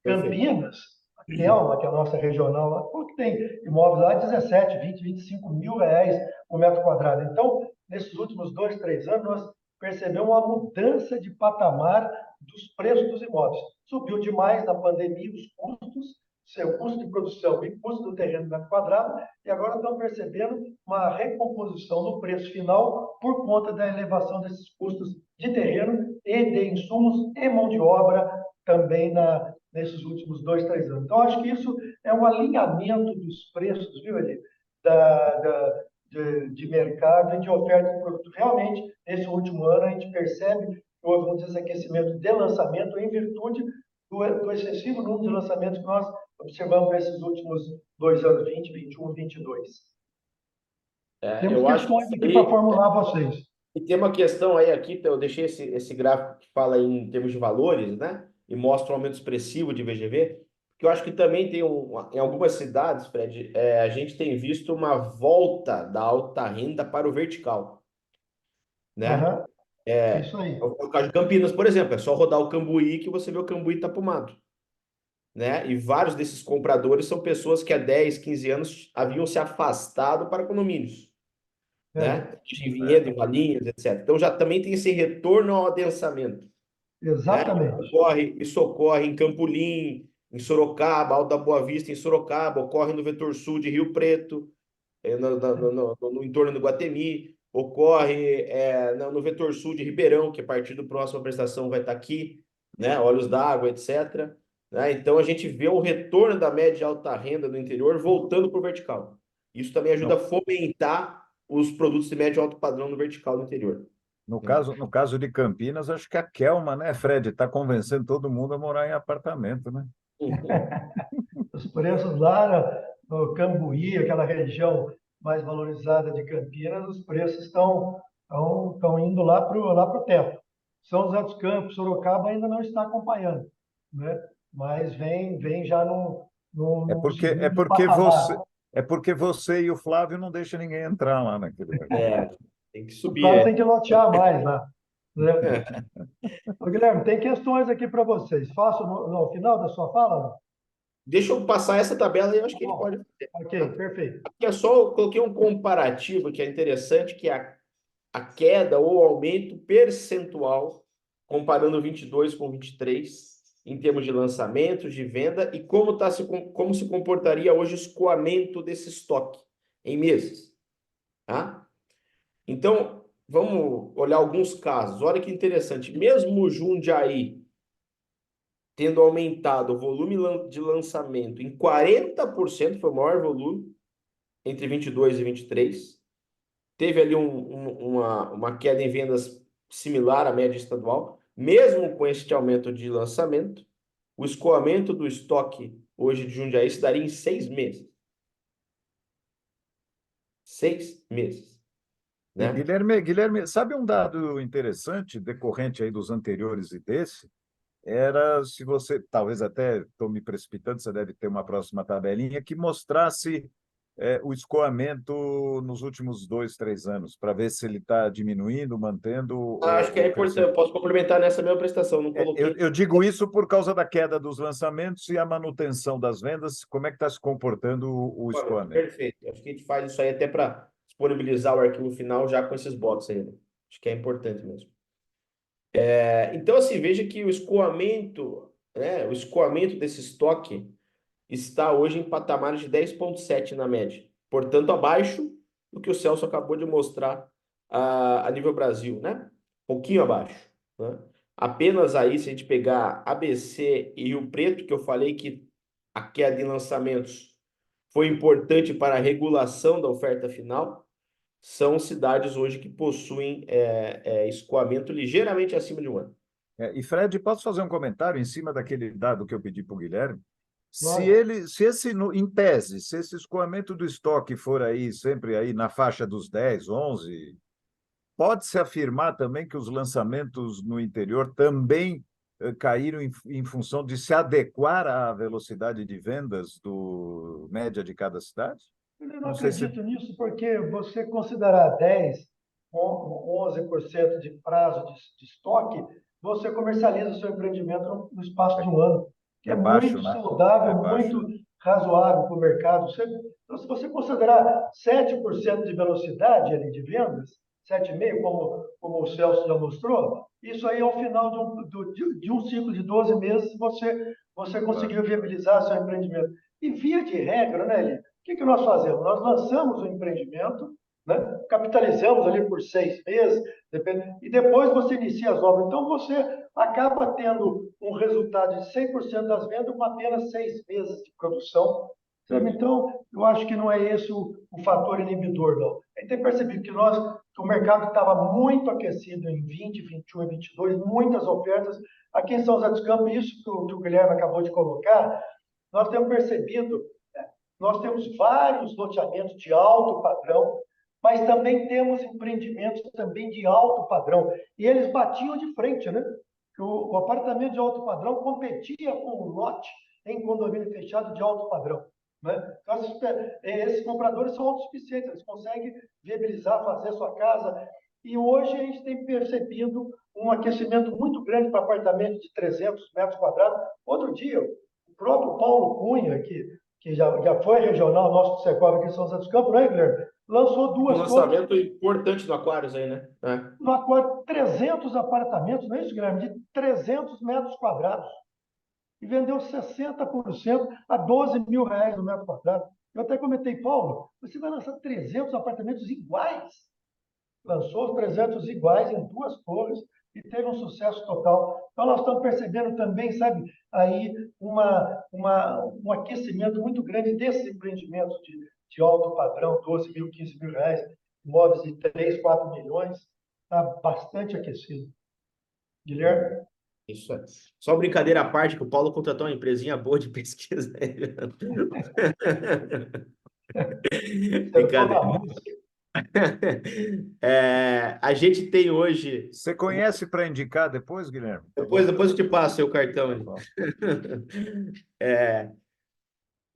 Speaker 4: perfeito.
Speaker 2: Campinas, a Kelma, que é a nossa regional, lá, falou que tem imóveis lá 17, 20, 25 mil reais o metro quadrado. Então, nesses últimos 2, 3 anos, nós percebemos uma mudança de patamar dos preços dos imóveis. Subiu demais na pandemia os custos, seu custo de produção e custo do terreno no metro quadrado, e agora estão percebendo uma recomposição no preço final por conta da elevação desses custos de terreno e de insumos e mão de obra também nesses últimos 2, 3 anos. Então, acho que isso é um alinhamento dos preços, viu, Eli? De mercado e de oferta de produto. Realmente, nesse último ano, a gente percebe que houve um desaquecimento de lançamento em virtude do excessivo número de lançamentos que nós observamos nesses últimos 2 anos, 20, 21, 22. Temos
Speaker 4: Eu acho que
Speaker 2: questões aqui para formular vocês.
Speaker 4: e tem uma questão aí aqui, eu deixei esse gráfico que fala em termos de valores, né? E mostra um aumento expressivo de VGV, que eu acho que também tem em algumas cidades, Fred, a gente tem visto uma volta da alta renda para o vertical, né?
Speaker 2: Uhum, isso aí.
Speaker 4: O caso de Campinas, por exemplo, é só rodar o Cambuí que você vê o Cambuí tapumado, né? E vários desses compradores são pessoas que há 10, 15 anos haviam se afastado para condomínios,
Speaker 2: É,
Speaker 4: né? Em Vinhedo, em Valinhos, etc. Então já também tem esse retorno ao adensamento, né?
Speaker 2: exatamente.
Speaker 4: Isso ocorre em Campolim, em Sorocaba, Alto da Boa Vista, em Sorocaba, ocorre no Vetor Sul de Rio Preto, no entorno do Guatemi, ocorre no Vetor Sul de Ribeirão, que a partir do próximo prestação vai estar aqui, né? Olhos d'Água, etc. Né? Então a gente vê o retorno da média e alta renda do interior voltando para o vertical. Isso também ajuda a fomentar os produtos de médio e alto padrão no vertical do interior.
Speaker 1: No caso de Campinas, acho que a Kelma, né, Fred, está convencendo todo mundo a morar em apartamento, né?
Speaker 2: Os preços lá no Cambuí, aquela região mais valorizada de Campinas, os preços estão indo lá para o teto. São José dos Campos, Sorocaba ainda não está acompanhando, né? Mas vem já num segundo patamar.
Speaker 1: É porque você e o Flávio não deixam ninguém entrar lá naquele lugar.
Speaker 4: Tem que
Speaker 2: O Flávio tem
Speaker 4: subir.
Speaker 2: que lotear mais lá, né? Ô, Guilherme, tem questões aqui para vocês. Faço no final da sua fala?
Speaker 4: Deixa eu passar essa tabela e eu acho que ele
Speaker 2: Bom,
Speaker 4: pode fazer.
Speaker 2: ok, perfeito.
Speaker 4: Aqui é só, eu coloquei um comparativo que é interessante, que é a queda ou aumento percentual, comparando 22 com 23, em termos de lançamentos, de venda, e como se comportaria hoje o escoamento desse estoque em meses. Tá? Então, vamos olhar alguns casos. Olha que interessante. Mesmo o Jundiaí tendo aumentado o volume de lançamento em 40%, foi o maior volume, entre 22 e 23. Teve ali uma queda em vendas similar à média estadual. Mesmo com este aumento de lançamento, o escoamento do estoque hoje de Jundiaí se daria em 6 meses. 6 meses.
Speaker 1: E
Speaker 4: Né?
Speaker 1: Guilherme, sabe um dado interessante decorrente aí dos anteriores e desse? Era se você, talvez até estou me precipitando, você deve ter uma próxima tabelinha que mostrasse o escoamento nos últimos 2, 3 anos, para ver se ele está diminuindo, mantendo
Speaker 4: Acho que é
Speaker 1: ou
Speaker 4: importante,
Speaker 1: crescendo.
Speaker 4: eu posso complementar nessa mesma prestação, não coloquei.
Speaker 1: Eu digo isso por causa da queda dos lançamentos e a manutenção das vendas. Como é que está se comportando o escoamento?
Speaker 4: Perfeito. Acho que a gente faz isso aí até para disponibilizar o arquivo final já com esses blocos aí. Né? Acho que é importante mesmo. Então, assim, veja que o escoamento desse estoque está hoje em patamares de 10,7 na média. Portanto, abaixo do que o Celso acabou de mostrar a nível Brasil, né? Pouquinho abaixo. Né? Apenas aí, se a gente pegar ABC e Rio Preto, que eu falei que a queda em lançamentos foi importante para a regulação da oferta final, são cidades hoje que possuem escoamento ligeiramente acima de 1 ano.
Speaker 1: E Fred, posso fazer um comentário em cima daquele dado que eu pedi para o Guilherme?
Speaker 2: Lógico.
Speaker 1: Em tese, se esse escoamento do estoque for aí sempre aí na faixa dos 10, 11, pode-se afirmar também que os lançamentos no interior também caíram em função de se adequar à velocidade de vendas do média de cada cidade?
Speaker 2: Eu não
Speaker 1: Não sei se
Speaker 2: acredito nisso, porque você considerar 10, 11% de prazo de estoque, você comercializa o seu empreendimento no espaço de 1 ano, que é
Speaker 1: é baixo,
Speaker 2: muito
Speaker 1: né?
Speaker 2: saudável,
Speaker 1: É baixo.
Speaker 2: muito razoável para o mercado. Então, se você considerar 7% de velocidade ali de vendas, 7,5%, como o Celso já mostrou, isso aí, ao final de um ciclo de 12 meses, você conseguiu viabilizar seu empreendimento. E, via de regra, né, Eli? O que nós fazemos? Nós lançamos o empreendimento, né? Capitalizamos ali por 6 meses, e depois você inicia as obras. Então, você acaba tendo um resultado de 100% das vendas com apenas 6 meses de produção. Sabe? Então, eu acho que não é esse o fator inibidor, não. A gente tem percebido que o mercado estava muito aquecido em 20, 21 e 22, muitas ofertas. Aqui em São José dos Campos, isso que o Guilherme acabou de colocar, nós temos percebido, nós temos vários loteamentos de alto padrão, mas também temos empreendimentos também de alto padrão. E eles batiam de frente, né? O apartamento de alto padrão competia com o lote em condomínio fechado de alto padrão. Né? Então, esses compradores são autossuficientes, eles conseguem viabilizar, fazer sua casa. E hoje a gente tem percebido um aquecimento muito grande para apartamentos de 300 metros quadrados. Outro dia, o próprio Paulo Cunha, que já foi regional nosso do Secov aqui em São José dos Campos, né, Guilherme? Lançou
Speaker 4: Um
Speaker 2: 2 torres
Speaker 4: lançamento importante do Aquários aí, né?
Speaker 2: no Aquário, 300 apartamentos, não é isso, Guilherme? De 300 metros quadrados. E vendeu 60% a 12 mil reais no metro quadrado. Eu até comentei, Paulo, você vai lançar 300 apartamentos iguais? Lançou os 300 iguais em 2 torres e teve um sucesso total. Então, nós estamos percebendo também, sabe, aí um aquecimento muito grande desses empreendimentos de alto padrão, 12 mil, 15 mil reais, imóveis de 3, 4 milhões, está bastante aquecido. Guilherme?
Speaker 4: Isso é. Só brincadeira à parte, que o Paulo contratou uma empresinha boa de pesquisa.
Speaker 2: Sentou na
Speaker 4: Brincadeira.
Speaker 2: música.
Speaker 4: A gente tem hoje.
Speaker 1: Você conhece para indicar depois, Guilherme? Tá bom?
Speaker 4: Depois eu te passo seu cartão.
Speaker 1: Tá
Speaker 4: Ali.
Speaker 1: bom.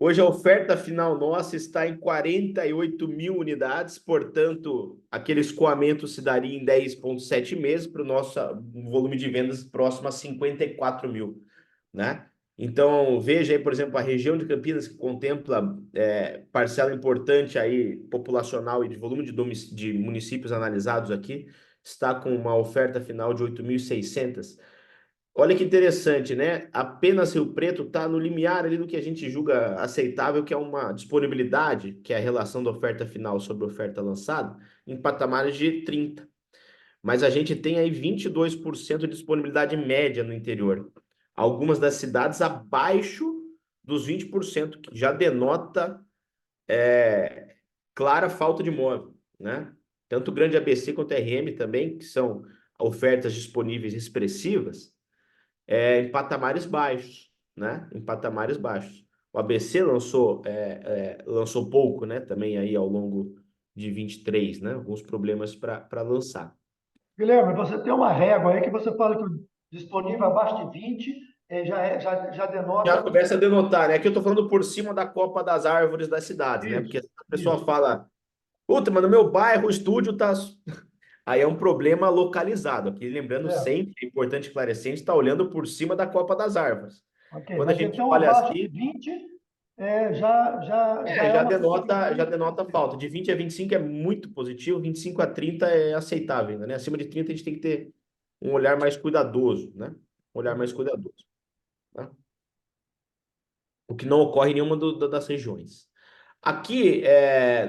Speaker 4: Hoje a oferta final nossa está em 48 mil unidades, portanto, aquele escoamento se daria em 10,7 meses para o nosso volume de vendas próximo a 54 mil, né? Então, veja aí, por exemplo, a região de Campinas, que contempla parcela importante aí, populacional e de volume de municípios analisados aqui, está com uma oferta final de 8.600. Olha que interessante, né? Apenas Rio Preto está no limiar ali do que a gente julga aceitável, que é uma disponibilidade, que é a relação da oferta final sobre a oferta lançada, em patamares de 30%. Mas a gente tem aí 22% de disponibilidade média no interior. Algumas das cidades abaixo dos 20%, que já denota clara falta de imóvel, né? Tanto o Grande ABC quanto o RM também, que são ofertas disponíveis expressivas, em patamares baixos, né? Em patamares baixos. O ABC lançou pouco, né? Também aí ao longo de 23, né? Alguns problemas para lançar.
Speaker 2: Guilherme, você tem uma régua aí que você fala que o disponível abaixo de 20 já denota.
Speaker 4: Já começa a denotar, né? Aqui eu estou falando por cima da copa das árvores das cidades, né? Porque a pessoa fala, puta, mas no meu bairro o estúdio tá. Aí é um problema localizado. Aqui, lembrando sempre, é importante esclarecer, a gente está olhando por cima da copa das árvores.
Speaker 2: Ok,
Speaker 4: Quando a
Speaker 2: mas
Speaker 4: gente
Speaker 2: então
Speaker 4: olha
Speaker 2: abaixo de
Speaker 4: assim,
Speaker 2: 20 já é uma
Speaker 4: já denota falta. De 20 a 25 é muito positivo, 25 a 30 é aceitável ainda, né? Acima de 30 a gente tem que ter um olhar mais cuidadoso, né? Um olhar mais cuidadoso. Tá? O que não ocorre em nenhuma das regiões. Aqui,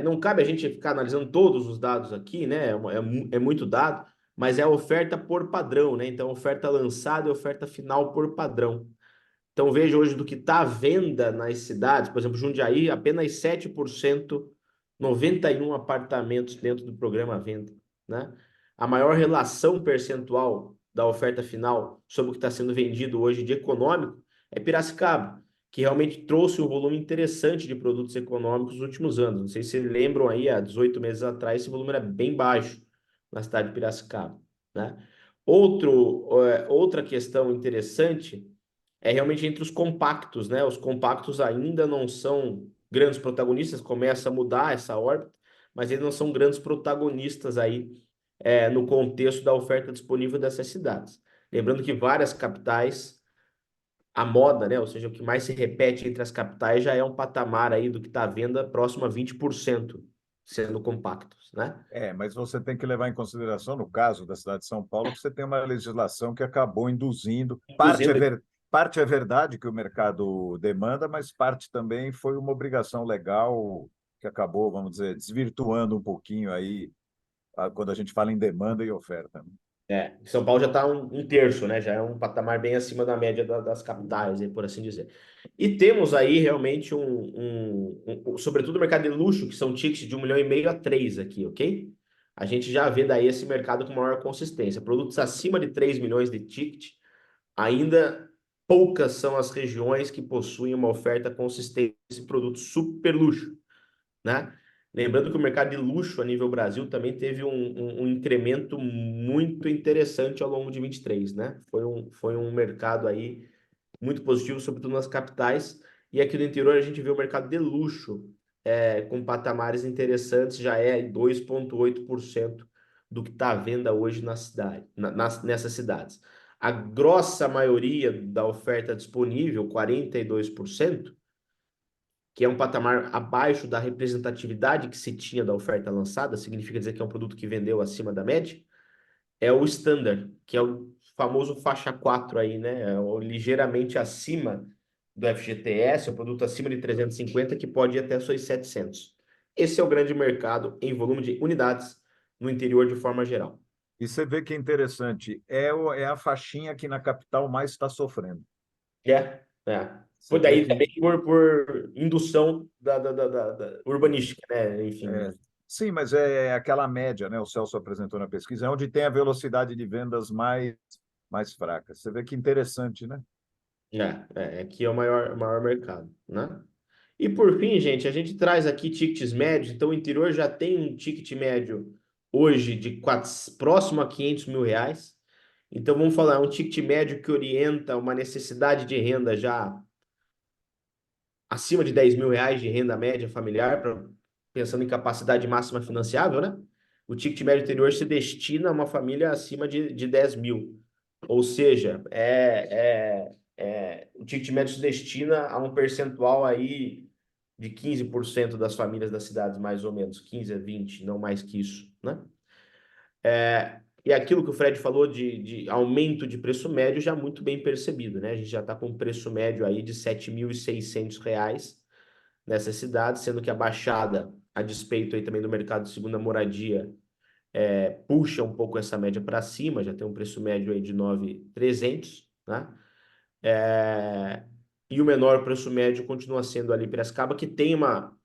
Speaker 4: não cabe a gente ficar analisando todos os dados aqui, né? É muito dado, mas é a oferta por padrão, né? Então, oferta lançada e oferta final por padrão. Então, veja hoje do que está à venda nas cidades, por exemplo, Jundiaí, apenas 7%, 91 apartamentos dentro do programa Venda, né? A maior relação percentual da oferta final sobre o que está sendo vendido hoje de econômico é Piracicaba, que realmente trouxe um volume interessante de produtos econômicos nos últimos anos. Não sei se vocês lembram aí, há 18 meses atrás, esse volume era bem baixo na cidade de Piracicaba, né? Outra questão interessante é realmente entre os compactos, né? Os compactos ainda não são grandes protagonistas, começa a mudar essa órbita, mas eles não são grandes protagonistas aí no contexto da oferta disponível dessas cidades. Lembrando que várias capitais, a moda, né? Ou seja, o que mais se repete entre as capitais já é um patamar aí do que está à venda próximo a 20%, sendo compactos, né?
Speaker 1: Mas você tem que levar em consideração, no caso da cidade de São Paulo, que você tem uma legislação que acabou induzindo. Parte é verdade que o mercado demanda, mas parte também foi uma obrigação legal que acabou, vamos dizer, desvirtuando um pouquinho aí quando a gente fala em demanda e oferta, né?
Speaker 4: São Paulo já está um terço, né? Já é um patamar bem acima da média das capitais, por assim dizer. E temos aí realmente sobretudo o mercado de luxo, que são tickets de 1,5 milhão a 3 aqui, ok? A gente já vê daí esse mercado com maior consistência. Produtos acima de 3 milhões de ticket, ainda poucas são as regiões que possuem uma oferta consistente de produtos super luxo, né? Lembrando que o mercado de luxo a nível Brasil também teve um incremento muito interessante ao longo de 23, né? Foi um mercado aí muito positivo, sobretudo nas capitais. E aqui no interior a gente vê o mercado de luxo com patamares interessantes, já é 2,8% do que está à venda hoje na cidade, nessas cidades. A grossa maioria da oferta disponível, 42%, que é um patamar abaixo da representatividade que se tinha da oferta lançada, significa dizer que é um produto que vendeu acima da média, é o standard, que é o famoso faixa 4 aí, né? Ligeiramente acima do FGTS, o produto acima de 350, que pode ir até seus 700. Esse é o grande mercado em volume de unidades no interior de forma geral.
Speaker 1: E você vê que é interessante, é a faixinha que na capital mais está sofrendo.
Speaker 4: Por daí também por indução da urbanística, né? Enfim.
Speaker 1: Sim, mas é aquela média, né? O Celso apresentou na pesquisa, é onde tem a velocidade de vendas mais fraca. Você vê que interessante, né?
Speaker 4: Aqui é o maior mercado, né? E por fim, gente, a gente traz aqui tickets médios. Então, o interior já tem um ticket médio hoje de próximo a 500 mil reais. Então, vamos falar, um ticket médio que orienta uma necessidade de renda já acima de 10 mil reais de renda média familiar, pensando em capacidade máxima financiável, né? O ticket médio interior se destina a uma família acima de 10 mil. Ou seja, o ticket médio se destina a um percentual aí de 15% das famílias das cidades, mais ou menos, 15 a 20, não mais que isso, né? E aquilo que o Fred falou de aumento de preço médio já muito bem percebido, né? A gente já está com um preço médio aí de R$ 7.600 nessas cidades, sendo que a Baixada, a despeito aí também do mercado de segunda moradia, puxa um pouco essa média para cima, já tem um preço médio aí de 9.300, né? E o menor preço médio continua sendo ali Piracicaba, que tem uma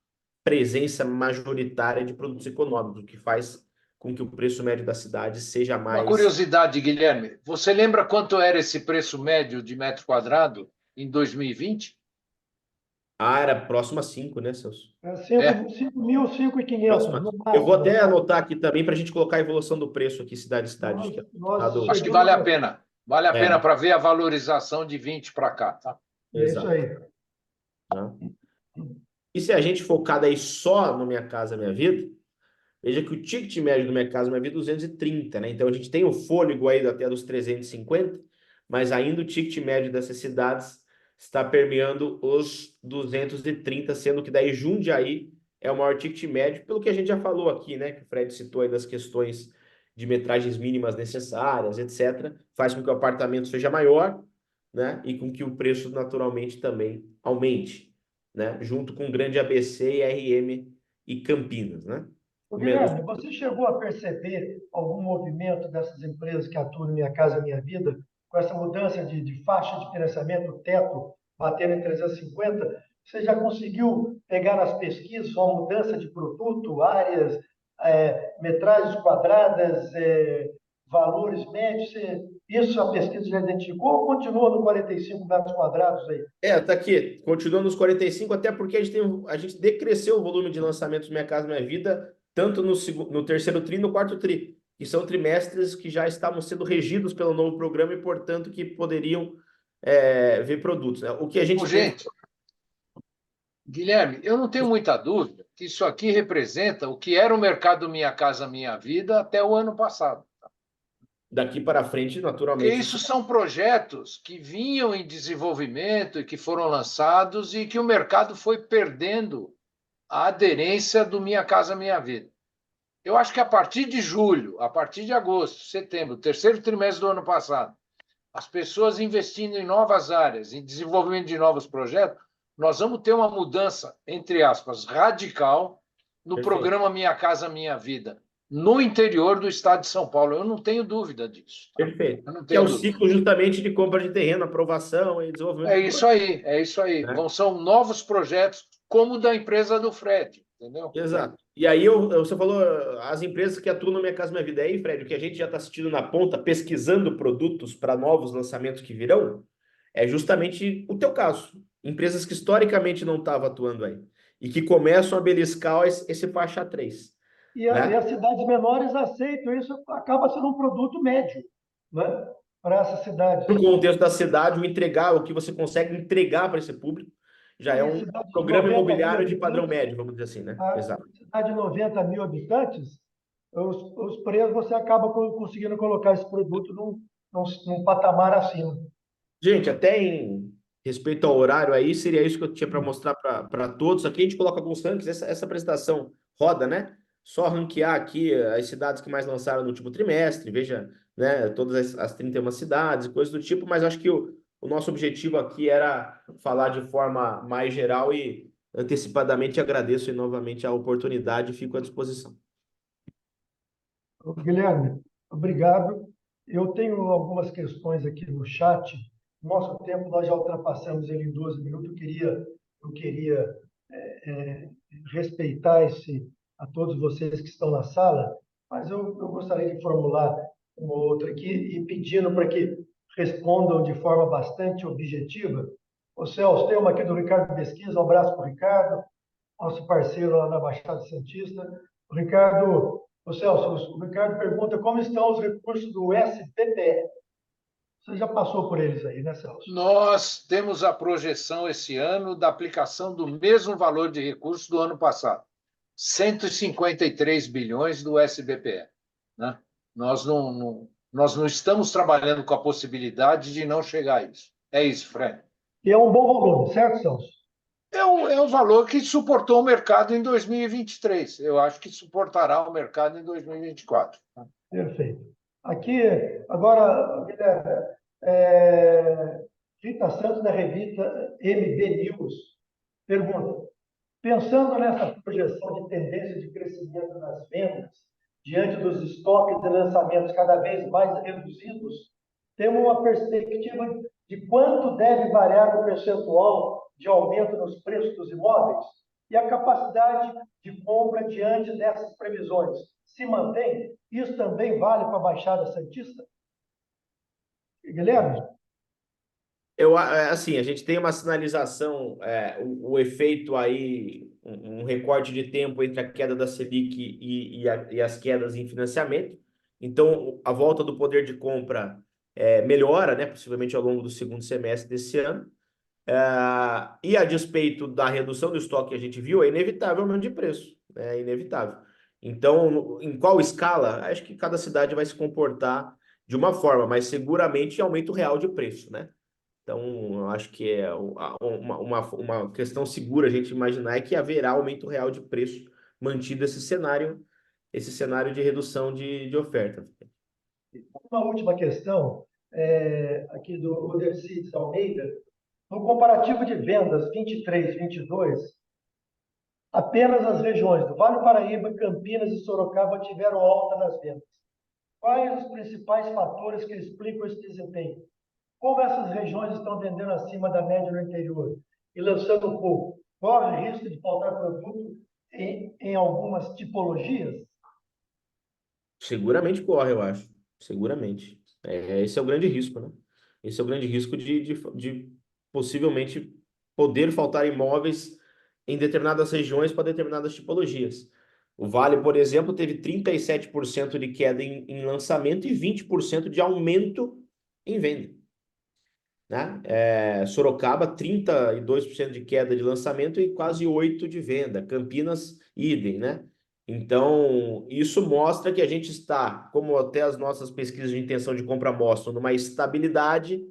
Speaker 4: presença majoritária de produtos econômicos, o que faz com que o preço médio da cidade seja mais...
Speaker 3: Uma curiosidade, Guilherme, você lembra quanto era esse preço médio de metro quadrado em 2020?
Speaker 4: Era próximo a 5, né, Celso?
Speaker 2: 5.000, 5.500 no
Speaker 4: Eu vou
Speaker 2: máximo.
Speaker 4: até anotar aqui também para a gente colocar a evolução do preço aqui, cidade a cidade.
Speaker 3: Acho que vale a pena. Vale a pena para ver a valorização de 20 para cá, tá?
Speaker 2: É isso aí.
Speaker 4: E se a gente focar daí só no Minha Casa Minha Vida, veja que o ticket médio do Minha Casa Minha Vida é 230, né? Então a gente tem o fôlego aí até dos 350, mas ainda o ticket médio dessas cidades está permeando os 230, sendo que daí Jundiaí é o maior ticket médio, pelo que a gente já falou aqui, né? Que o Fred citou aí das questões de metragens mínimas necessárias, etc. Faz com que o apartamento seja maior, né? E com que o preço naturalmente também aumente, né? Junto com o grande ABC, RM e Campinas, né?
Speaker 2: Guilherme, você chegou a perceber algum movimento dessas empresas que atuam no Minha Casa Minha Vida, com essa mudança de faixa de financiamento, teto batendo em 350, você já conseguiu pegar nas pesquisas uma mudança de produto, áreas, metragens quadradas, valores médios? Isso a pesquisa já identificou ou continua no 45 metros quadrados aí?
Speaker 4: Tá aqui, continua nos 45, até porque a gente decresceu o volume de lançamentos Minha Casa Minha Vida, tanto no terceiro tri e no quarto tri, que são trimestres que já estavam sendo regidos pelo novo programa e, portanto, que poderiam ver produtos, né? O que a gente teve...
Speaker 3: Gente, Guilherme, eu não tenho muita dúvida que isso aqui representa o que era o mercado Minha Casa Minha Vida até o ano passado.
Speaker 4: Daqui para frente, naturalmente...
Speaker 3: Isso são projetos que vinham em desenvolvimento e que foram lançados e que o mercado foi perdendo a aderência do Minha Casa Minha Vida. Eu acho que a partir de julho, a partir de agosto, setembro, terceiro trimestre do ano passado, as pessoas investindo em novas áreas, em desenvolvimento de novos projetos, nós vamos ter uma mudança, entre aspas, radical no
Speaker 4: Perfeito.
Speaker 3: programa Minha Casa Minha Vida, no interior do estado de São Paulo. Eu não tenho dúvida disso.
Speaker 4: Perfeito.
Speaker 3: Eu não
Speaker 4: Que é
Speaker 3: tenho
Speaker 4: o
Speaker 3: dúvida.
Speaker 4: ciclo justamente de compra de terreno, aprovação e desenvolvimento.
Speaker 3: É isso aí, é isso aí.
Speaker 4: Né?
Speaker 3: São novos projetos, como o da empresa do Fred, entendeu?
Speaker 4: Exato. E aí você falou as empresas que atuam no Minha Casa Minha Vida. Aí, Fred, o que a gente já está assistindo na ponta, pesquisando produtos para novos lançamentos que virão, é justamente o teu caso. Empresas que historicamente não estavam atuando aí e que começam a beliscar esse faixa 3.
Speaker 2: E as cidades menores aceitam isso, acaba sendo um produto médio, né? Para essa cidade.
Speaker 4: No contexto da cidade, o que você consegue entregar para esse público já é um programa imobiliário de padrão médio, vamos dizer assim, né?
Speaker 2: Exato. Cidade de 90 mil habitantes, os preços você acaba conseguindo colocar esse produto num patamar acima.
Speaker 4: Gente, até em respeito ao horário aí, seria isso que eu tinha para mostrar para todos. Aqui a gente coloca alguns rankings, essa apresentação roda, né? Só ranquear aqui as cidades que mais lançaram no último trimestre, veja, né, todas as 31 cidades e coisas do tipo, mas acho que o nosso objetivo aqui era falar de forma mais geral e antecipadamente agradeço novamente a oportunidade e fico à disposição.
Speaker 2: Guilherme, obrigado. Eu tenho algumas questões aqui no chat. Nosso tempo nós já ultrapassamos ele em 12 minutos. Eu queria respeitar a todos vocês que estão na sala, mas eu gostaria de formular uma outra aqui e pedindo para que respondam de forma bastante objetiva. Ô Celso, tem uma aqui do Ricardo Pesquisa. Um abraço para o Ricardo, nosso parceiro lá na Baixada Santista. O Ricardo... Ô Celso, o Ricardo pergunta como estão os recursos do SBPE. Você já passou por eles aí, né, Celso?
Speaker 3: Nós temos a projeção esse ano da aplicação do mesmo valor de recursos do ano passado, 153 bilhões do SBPE. Né? Nós não estamos trabalhando com a possibilidade de não chegar a isso. É isso, Fred.
Speaker 2: E é um bom volume, certo, Celso?
Speaker 3: É um valor que suportou o mercado em 2023. Eu acho que suportará o mercado em 2024.
Speaker 2: Perfeito. Aqui, agora, Guilherme, Rita Santos, da revista MB News, pergunta: pensando nessa projeção de tendência de crescimento das vendas, diante dos estoques de lançamentos cada vez mais reduzidos, temos uma perspectiva de quanto deve variar o percentual de aumento nos preços dos imóveis? E a capacidade de compra diante dessas previsões se mantém? Isso também vale para a Baixada Santista? Guilherme?
Speaker 4: Assim, a gente tem uma sinalização, o efeito aí, um recorte de tempo entre a queda da Selic e as quedas em financiamento. Então, a volta do poder de compra melhora, né, possivelmente ao longo do segundo semestre desse ano. E a despeito da redução do estoque que a gente viu, é inevitável o aumento de preço, é inevitável. Então, em qual escala? Acho que cada cidade vai se comportar de uma forma, mas seguramente aumento real de preço, né? Então, eu acho que é uma questão segura a gente imaginar é que haverá aumento real de preço mantido esse cenário de redução de oferta.
Speaker 2: Uma última questão, aqui do Odercides Almeida. No comparativo de vendas 23, 22, apenas as regiões do Vale do Paraíba, Campinas e Sorocaba tiveram alta nas vendas. Quais os principais fatores que explicam esse desempenho? como essas regiões estão vendendo acima da média no interior e lançando pouco, corre risco de faltar produto em algumas tipologias?
Speaker 4: Seguramente corre, eu acho. Seguramente. Esse é o grande risco, né? Esse é o grande risco de possivelmente poder faltar imóveis em determinadas regiões para determinadas tipologias. O Vale, por exemplo, teve 37% de queda em lançamento e 20% de aumento em venda, né? Sorocaba, 32% de queda de lançamento e quase 8% de venda. Campinas, idem, né? Então, isso mostra que a gente está, como até as nossas pesquisas de intenção de compra mostram, numa estabilidade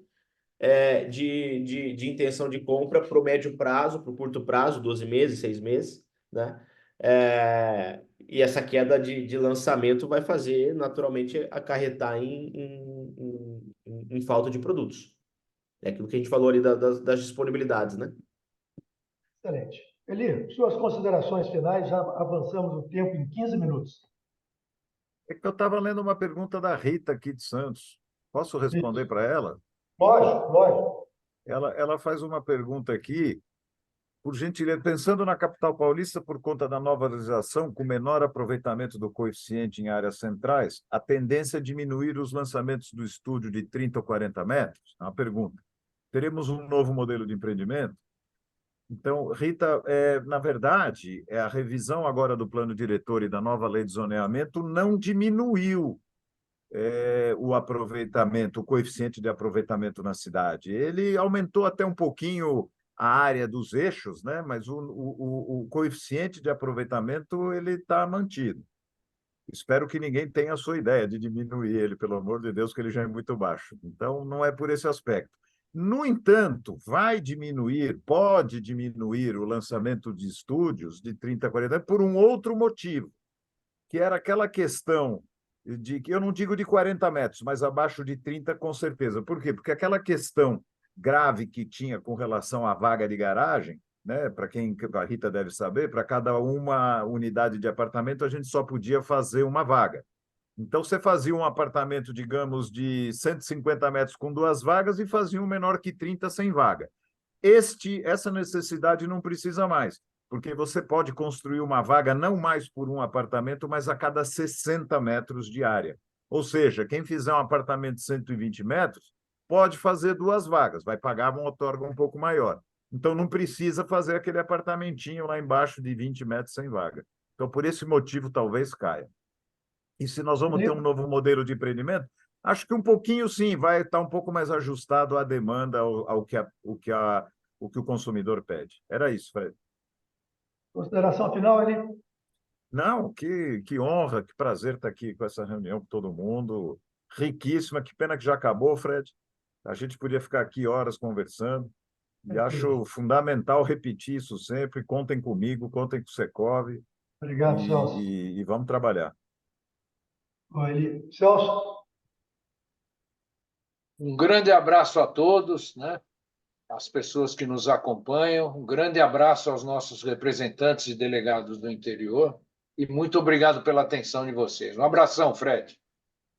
Speaker 4: de intenção de compra para o médio prazo, para o curto prazo, 12 meses, 6 meses, né? E essa queda de lançamento vai fazer, naturalmente, acarretar em falta de produtos. É aquilo que a gente falou ali das disponibilidades, né?
Speaker 2: Excelente. Eli, suas considerações finais, já avançamos o tempo em 15 minutos.
Speaker 1: É que eu estava lendo uma pergunta da Rita aqui de Santos. Posso responder
Speaker 2: Isso.
Speaker 1: para ela?
Speaker 2: Lógico, lógico.
Speaker 1: Ela faz uma pergunta aqui, por gentileza, pensando na capital paulista por conta da nova legislação, com menor aproveitamento do coeficiente em áreas centrais, a tendência é diminuir os lançamentos do estúdio de 30 ou 40 metros? É uma pergunta. Teremos um novo modelo de empreendimento? Então, Rita, na verdade, a revisão agora do plano diretor e da nova lei de zoneamento não diminuiu o aproveitamento, o coeficiente de aproveitamento na cidade. Ele aumentou até um pouquinho a área dos eixos, né? Mas o coeficiente de aproveitamento ele está mantido. Espero que ninguém tenha a sua ideia de diminuir ele, pelo amor de Deus, que ele já é muito baixo. Então, não é por esse aspecto. No entanto, vai diminuir, pode diminuir o lançamento de estúdios de 30 a 40 por um outro motivo, que era aquela questão de que eu não digo de 40 metros, mas abaixo de 30 com certeza. Por quê? Porque aquela questão grave que tinha com relação à vaga de garagem, né? Para quem a Rita deve saber, para cada uma unidade de apartamento a gente só podia fazer uma vaga. Então você fazia um apartamento, digamos, de 150 metros com duas vagas e fazia um menor que 30 sem vaga. Essa necessidade não precisa mais, porque você pode construir uma vaga não mais por um apartamento, mas a cada 60 metros de área. Ou seja, quem fizer um apartamento de 120 metros pode fazer duas vagas, vai pagar uma outorga um pouco maior. Então, não precisa fazer aquele apartamentinho lá embaixo de 20 metros sem vaga. Então, por esse motivo, talvez caia. E se nós vamos ter um novo modelo de empreendimento, acho que um pouquinho sim, vai estar um pouco mais ajustado à demanda, ao que o consumidor pede. Era isso, Fred.
Speaker 2: Consideração final, Eli?
Speaker 1: Não, que honra, que prazer estar aqui com essa reunião com todo mundo. Riquíssima, que pena que já acabou, Fred. A gente podia ficar aqui horas conversando. E acho fundamental repetir isso sempre. Contem comigo, contem com o Secov
Speaker 2: Obrigado, Celso.
Speaker 1: e vamos trabalhar.
Speaker 2: Oi, Eli. Celso?
Speaker 3: Um grande abraço a todos, né? As pessoas que nos acompanham. Um grande abraço aos nossos representantes e delegados do interior. E muito obrigado pela atenção de vocês. Um abração, Fred.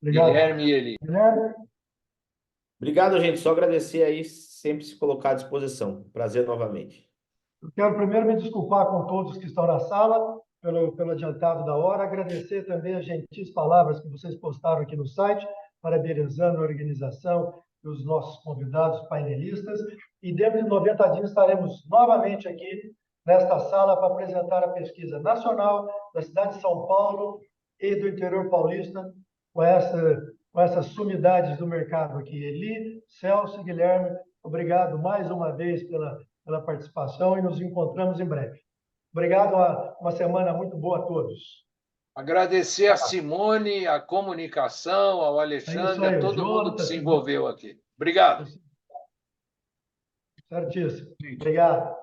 Speaker 2: Obrigado.
Speaker 3: Guilherme e Eli.
Speaker 2: Guilherme?
Speaker 4: Obrigado, gente. Só agradecer aí, sempre se colocar à disposição. Prazer novamente.
Speaker 2: Eu quero primeiro me desculpar com todos que estão na sala, pelo adiantado da hora, agradecer também as gentis palavras que vocês postaram aqui no site, parabenizando a organização e os nossos convidados painelistas. E dentro de 90 dias estaremos novamente aqui nesta sala para apresentar a pesquisa nacional da cidade de São Paulo e do interior paulista, com essas sumidades do mercado aqui. Eli, Celso e Guilherme, obrigado mais uma vez pela participação e nos encontramos em breve. Obrigado, uma semana muito boa a todos.
Speaker 3: Agradecer a Simone, a comunicação, ao
Speaker 2: É
Speaker 3: Alexandre,
Speaker 2: isso aí,
Speaker 3: a todo mundo que se envolveu aqui. Obrigado.
Speaker 2: Certíssimo. Obrigado.